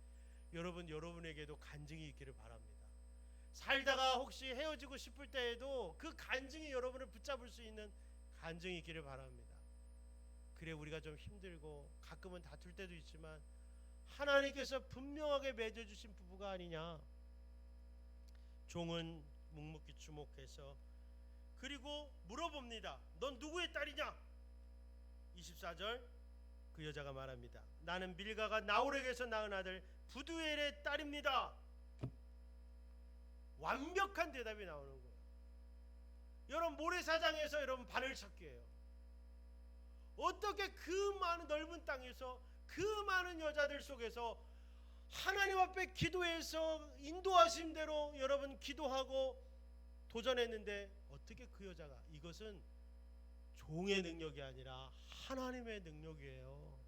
[SPEAKER 1] 여러분, 여러분에게도 간증이 있기를 바랍니다. 살다가 혹시 헤어지고 싶을 때에도 그 간증이 여러분을 붙잡을 수 있는 간증이 있기를 바랍니다. 그래, 우리가 좀 힘들고 가끔은 다툴 때도 있지만 하나님께서 분명하게 맺어주신 부부가 아니냐. 종은 묵묵히 주목해서 그리고 물어봅니다. 넌 누구의 딸이냐? 24절 그 여자가 말합니다. 나는 밀가가 나홀에게서 낳은 아들 부두엘의 딸입니다. 완벽한 대답이 나오는 거예요. 여러분, 모래사장에서 여러분 바늘 찾기예요. 어떻게 그 많은 넓은 땅에서 그 많은 여자들 속에서 하나님 앞에 기도해서 인도하신 대로 여러분 기도하고 도전했는데 어떻게 그 여자가, 이것은 종의 능력이 아니라 하나님의 능력이에요.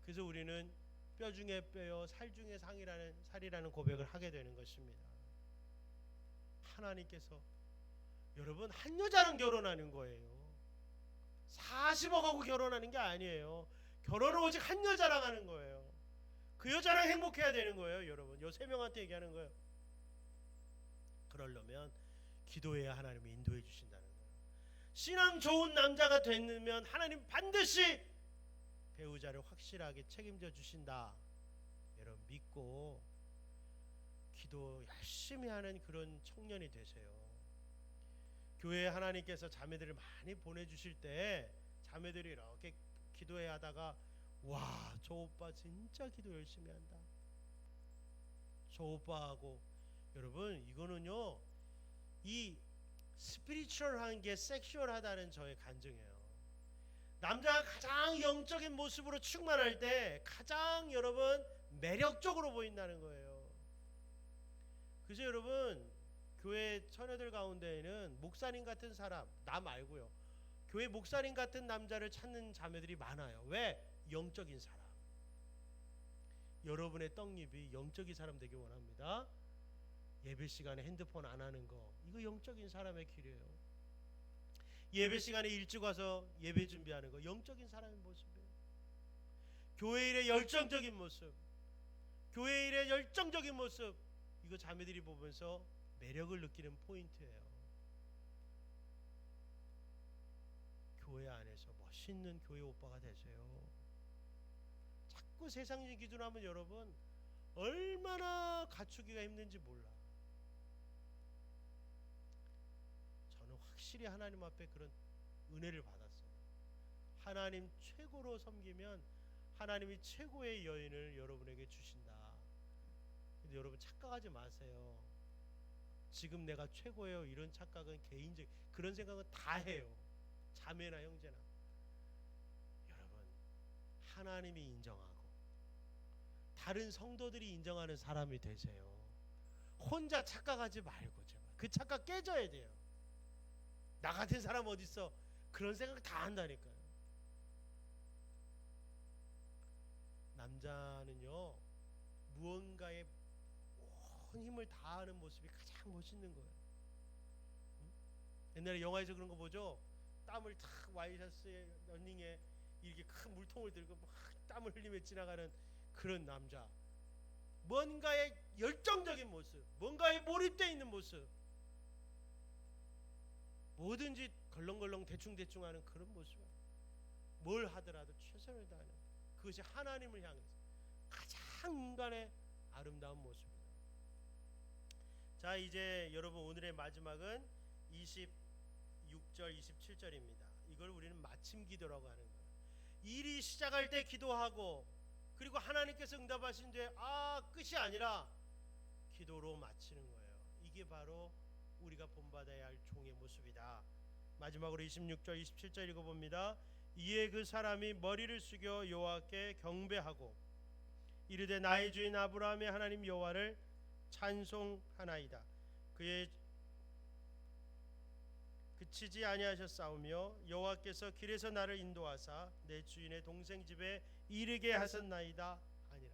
[SPEAKER 1] 그래서 우리는 뼈 중에 뼈요 살 중에 살이라는 고백을 하게 되는 것입니다. 하나님께서 여러분 한 여자랑 결혼하는 거예요. 40억하고 결혼하는 게 아니에요. 결혼을 오직 한 여자랑 하는 거예요. 그 여자랑 행복해야 되는 거예요. 여러분, 요 3명한테 얘기하는 거예요. 그러려면 기도해야 하나님이 인도해 주신다는 거예요. 신앙 좋은 남자가 되면 하나님 반드시 배우자를 확실하게 책임져 주신다. 여러분, 믿고 기도 열심히 하는 그런 청년이 되세요. 교회에 하나님께서 자매들을 많이 보내주실 때 자매들이 이렇게 기도해 하다가 와, 저 오빠 진짜 기도 열심히 한다. 저 오빠하고, 여러분 이거는요, 이 스피리추얼한 게 섹슈얼하다는 저의 간증이에요. 남자가 가장 영적인 모습으로 충만할 때 가장 여러분 매력적으로 보인다는 거예요. 그래서 여러분, 교회 처녀들 가운데에는 목사님 같은 사람, 나 말고요, 교회 목사님 같은 남자를 찾는 자매들이 많아요. 왜? 영적인 사람. 여러분의 떡잎이 영적인 사람 되길 원합니다. 예배 시간에 핸드폰 안 하는 거, 이거 영적인 사람의 길이에요. 예배 시간에 일찍 와서 예배 준비하는 거, 영적인 사람의 모습이에요. 교회 일의 열정적인 모습, 교회 일의 열정적인 모습, 이거 자매들이 보면서 매력을 느끼는 포인트예요. 교회 안에서 멋있는 교회 오빠가 되세요. 자꾸 세상적인 기준으로 하면 여러분 얼마나 갖추기가 힘든지 몰라. 저는 확실히 하나님 앞에 그런 은혜를 받았어요. 하나님 최고로 섬기면 하나님이 최고의 여인을 여러분에게 주신다. 근데 여러분 착각하지 마세요. 지금 내가 최고예요, 이런 착각은 개인적, 그런 생각은 다 해요. 자매나 형제나. 여러분, 하나님이 인정하고 다른 성도들이 인정하는 사람이 되세요. 혼자 착각하지 말고 제발. 그 착각 깨져야 돼요. 나 같은 사람 어디 있어? 그런 생각 다 한다니까요. 남자는요, 무언가에 온 힘을 다하는 모습이 가장 멋있는 거예요. 옛날에 영화에서 그런 거 보죠? 땀을 탁 와이셔츠에 러닝에 이렇게 큰 물통을 들고 막 땀을 흘리며 지나가는 그런 남자. 뭔가에 열정적인 모습, 뭔가에 몰입되어 있는 모습, 뭐든지 걸렁걸렁 대충대충 하는 그런 모습. 뭘 하더라도 최선을 다하는, 그것이 하나님을 향해서 가장 인간의 아름다운 모습입니다. 자, 이제 여러분 오늘의 마지막은 26절 27절입니다. 이걸 우리는 마침 기도라고 하는 거예요. 일이 시작할 때 기도하고 그리고 하나님께서 응답하신 뒤에 끝이 아니라 기도로 마치는 거예요. 이게 바로 우리가 본받아야 할 종의 모습이다. 마지막으로 26절 27절 읽어봅니다. 이에 그 사람이 머리를 숙여 여호와께 경배하고 이르되 나의 주인 아브라함의 하나님 여호와를 찬송하나이다. 그의 그치지 아니하셨사오며 여호와께서 길에서 나를 인도하사 내 주인의 동생 집에 이르게 하셨나이다 하니라.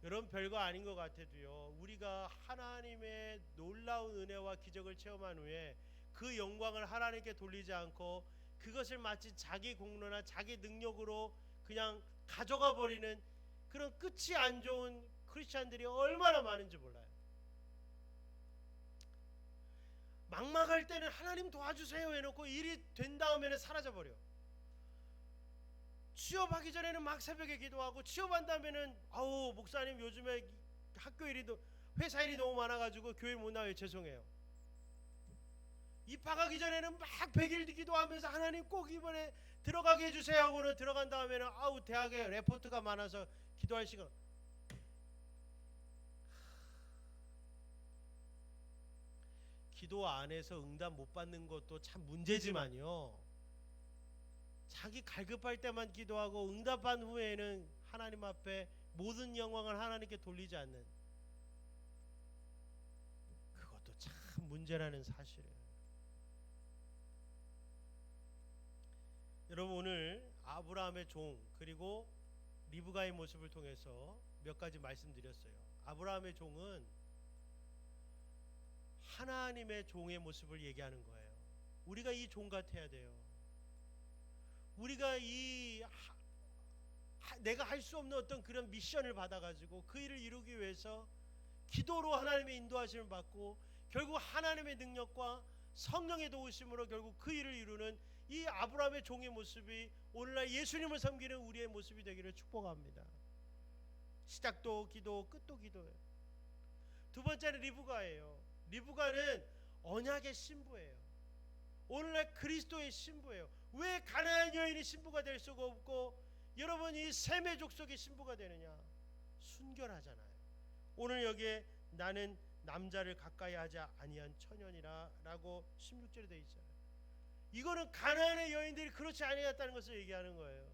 [SPEAKER 1] 여러분, 별거 아닌 것 같아도요, 우리가 하나님의 놀라운 은혜와 기적을 체험한 후에 그 영광을 하나님께 돌리지 않고 그것을 마치 자기 공로나 자기 능력으로 그냥 가져가 버리는 그런 끝이 안 좋은 크리스찬들이 얼마나 많은지 몰라요. 막막할 때는 하나님 도와주세요 해놓고 일이 된 다음에는 사라져버려. 취업하기 전에는 막 새벽에 기도하고 취업한 다음에는 목사님 요즘에 학교 일이 회사 일이 너무 많아가지고 교회 못 나와요. 죄송해요. 입학하기 전에는 막 100일 기도하면서 하나님 꼭 이번에 들어가게 해주세요 하고는 들어간 다음에는 대학에 레포트가 많아서 기도할 시간. 기도 안에서 응답 못 받는 것도 참 문제지만요, 자기 갈급할 때만 기도하고 응답한 후에는 하나님 앞에 모든 영광을 하나님께 돌리지 않는, 그것도 참 문제라는 사실이에요. 여러분, 오늘 아브라함의 종 그리고 리브가의 모습을 통해서 몇 가지 말씀드렸어요. 아브라함의 종은 하나님의 종의 모습을 얘기하는 거예요. 우리가 이 종 같아야 돼요. 우리가 내가 할 수 없는 어떤 그런 미션을 받아가지고 그 일을 이루기 위해서 기도로 하나님의 인도하심을 받고 결국 하나님의 능력과 성령의 도우심으로 결국 그 일을 이루는 이 아브라함의 종의 모습이 오늘날 예수님을 섬기는 우리의 모습이 되기를 축복합니다. 시작도 기도, 끝도 기도예요. 두 번째는 리브가예요. 리브가는 언약의 신부예요. 오늘날 그리스도의 신부예요. 왜 가나안 여인이 신부가 될 수가 없고 여러분 이 셈의 족속의 신부가 되느냐? 순결하잖아요. 오늘 여기에 나는 남자를 가까이 하지 아니한 처녀니라 라고 16절에 되어 있잖아요. 이거는 가나안의 여인들이 그렇지 아니했다는 것을 얘기하는 거예요.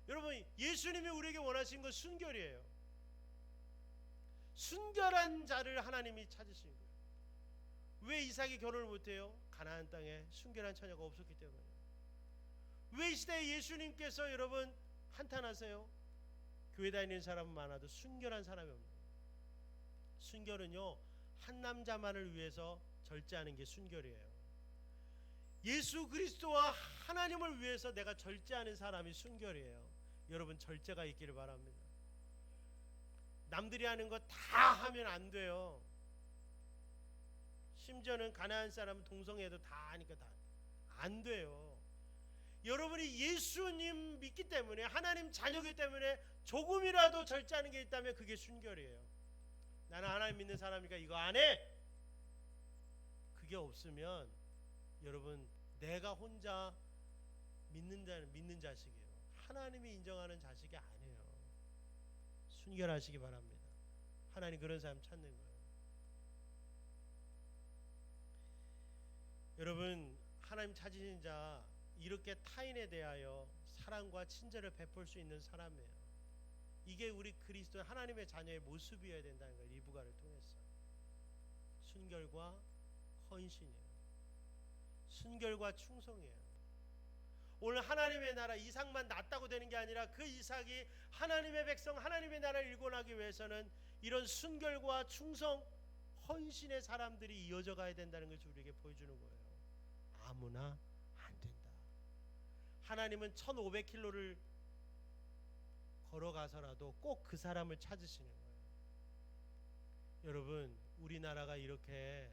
[SPEAKER 1] 여러분, 예수님이 우리에게 원하신 건 순결이에요. 순결한 자를 하나님이 찾으신 거예요. 왜 이삭이 결혼을 못해요? 가나안 땅에 순결한 처녀가 없었기 때문에. 왜 이 시대에 예수님께서 여러분 한탄하세요? 교회 다니는 사람은 많아도 순결한 사람이 없는 거예요. 순결은요, 한 남자만을 위해서 절제하는 게 순결이에요. 예수 그리스도와 하나님을 위해서 내가 절제하는 사람이 순결이에요. 여러분, 절제가 있기를 바랍니다. 남들이 하는 거 다 하면 안 돼요. 심지어는 가나안 사람은 동성애도 다 하니까 다 안 돼요. 여러분이 예수님 믿기 때문에, 하나님 자녀이기 때문에 조금이라도 절제하는 게 있다면 그게 순결이에요. 나는 하나님 믿는 사람이니까 이거 안 해. 그게 없으면 여러분 내가 혼자 믿는 자식이에요. 하나님이 인정하는 자식이 아니에요. 순결하시기 바랍니다. 하나님 그런 사람 찾는 거예요. 여러분, 하나님 찾으신 자, 이렇게 타인에 대하여 사랑과 친절을 베풀 수 있는 사람이에요. 이게 우리 그리스도 하나님의 자녀의 모습이어야 된다는 거예요. 리브가를 통해서 순결과 헌신이에요. 순결과 충성이에요. 오늘 하나님의 나라 이삭만 낳았다고 되는 게 아니라 그 이삭이 하나님의 백성, 하나님의 나라를 일궈나기 위해서는 이런 순결과 충성, 헌신의 사람들이 이어져 가야 된다는 것을 우리에게 보여주는 거예요. 아무나 안 된다. 하나님은 1500km를 걸어가서라도 꼭 그 사람을 찾으시는 거예요. 여러분, 우리나라가 이렇게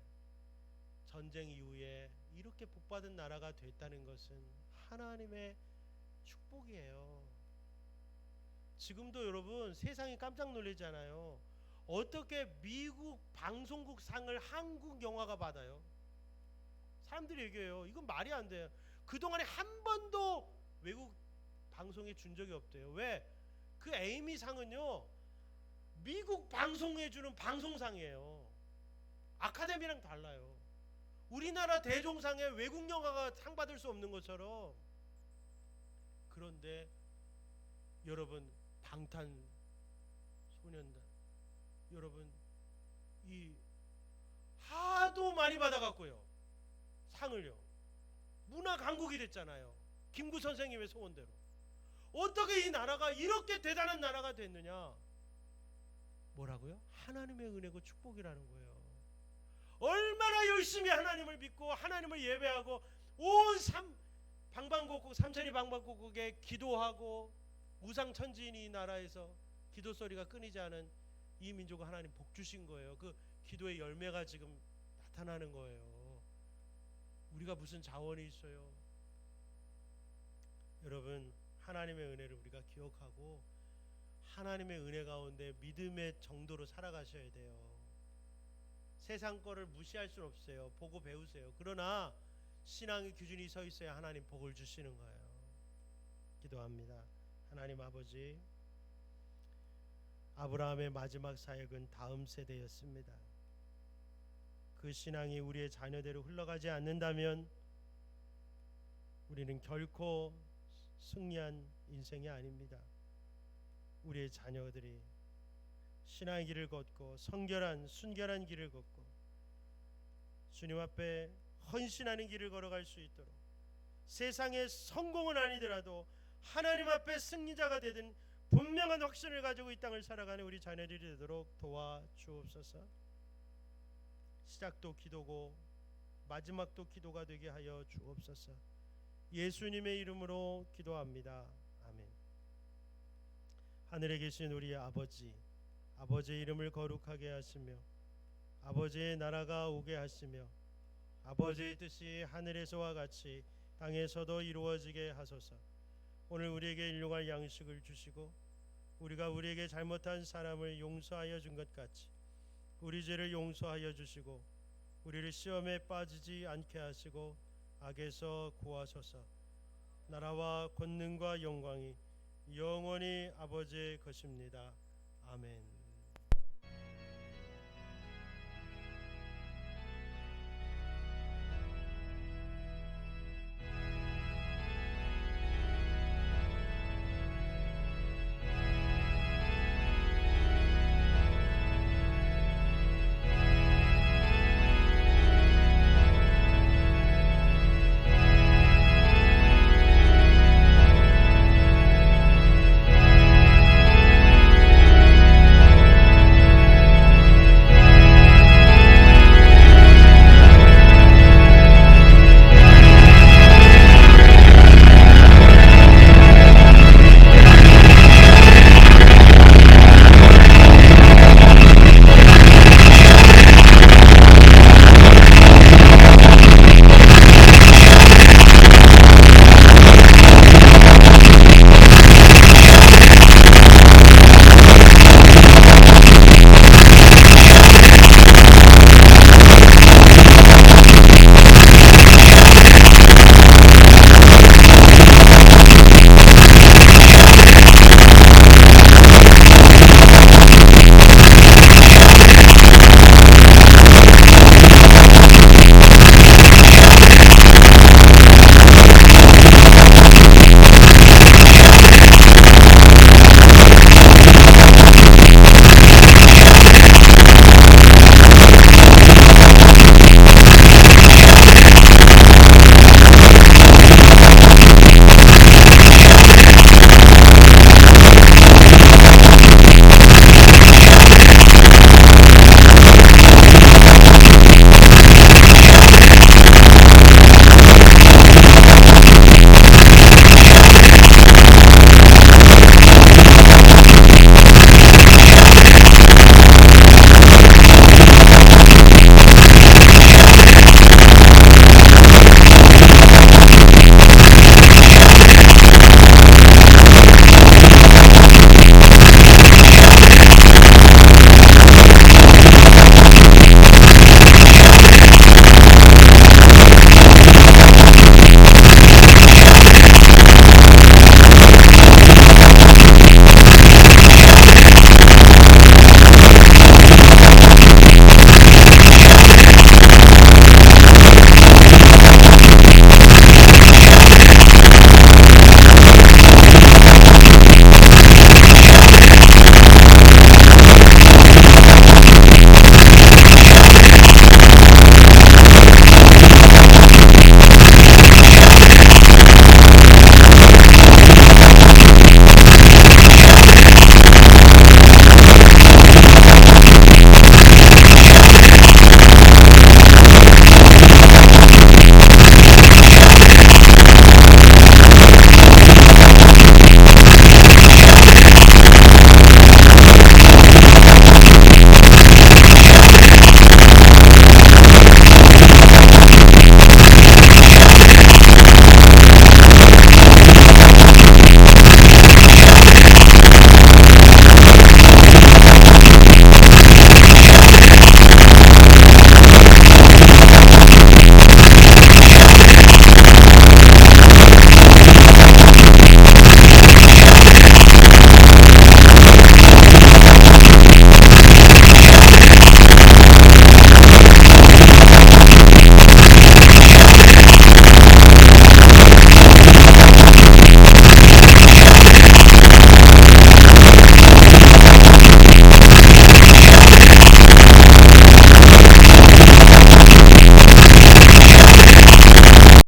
[SPEAKER 1] 전쟁 이후에 이렇게 복받은 나라가 됐다는 것은 하나님의 축복이에요. 지금도 여러분 세상이 깜짝 놀라잖아요. 어떻게 미국 방송국 상을 한국 영화가 받아요? 사람들이 얘기해요. 이건 말이 안 돼요. 그동안에 한 번도 외국 방송에 준 적이 없대요. 왜? 그 에이미 상은요, 미국 방송에 주는 방송상이에요. 아카데미랑 달라요. 우리나라 대종상에 외국 영화가 상 받을 수 없는 것처럼. 그런데 여러분, 방탄소년단 여러분, 이 하도 많이 받아갖고요, 상을요, 문화 강국이 됐잖아요. 김구 선생님의 소원대로. 어떻게 이 나라가 이렇게 대단한 나라가 됐느냐? 뭐라고요? 하나님의 은혜고 축복이라는 거예요. 얼마나 열심히 하나님을 믿고 하나님을 예배하고 온 방방곡곡 삼천리 방방곡곡에 기도하고 무상천지인이 이 나라에서 기도 소리가 끊이지 않은 이 민족을 하나님 복 주신 거예요. 그 기도의 열매가 지금 나타나는 거예요. 우리가 무슨 자원이 있어요? 여러분, 하나님의 은혜를 우리가 기억하고 하나님의 은혜 가운데 믿음의 정도로 살아가셔야 돼요. 세상 거를 무시할 수는 없어요. 보고 배우세요. 그러나 신앙의 기준이 서 있어야 하나님 복을 주시는 거예요. 기도합니다. 하나님 아버지, 아브라함의 마지막 사역은 다음 세대였습니다. 그 신앙이 우리의 자녀대로 흘러가지 않는다면 우리는 결코 승리한 인생이 아닙니다. 우리의 자녀들이 신앙의 길을 걷고 성결한 순결한 길을 걷고 주님 앞에 헌신하는 길을 걸어갈 수 있도록, 세상의 성공은 아니더라도 하나님 앞에 승리자가 되든 분명한 확신을 가지고 이 땅을 살아가는 우리 자녀들이 되도록 도와주옵소서. 시작도 기도고 마지막도 기도가 되게 하여 주옵소서. 예수님의 이름으로 기도합니다. 아멘. 하늘에 계신 우리 아버지, 아버지의 이름을 거룩하게 하시며 아버지의 나라가 오게 하시며 아버지의 뜻이 하늘에서와 같이 땅에서도 이루어지게 하소서. 오늘 우리에게 일용할 양식을 주시고 우리가 우리에게 잘못한 사람을 용서하여 준 것 같이 우리 죄를 용서하여 주시고 우리를 시험에 빠지지 않게 하시고 악에서 구하소서. 나라와 권능과 영광이 영원히 아버지의 것입니다. 아멘.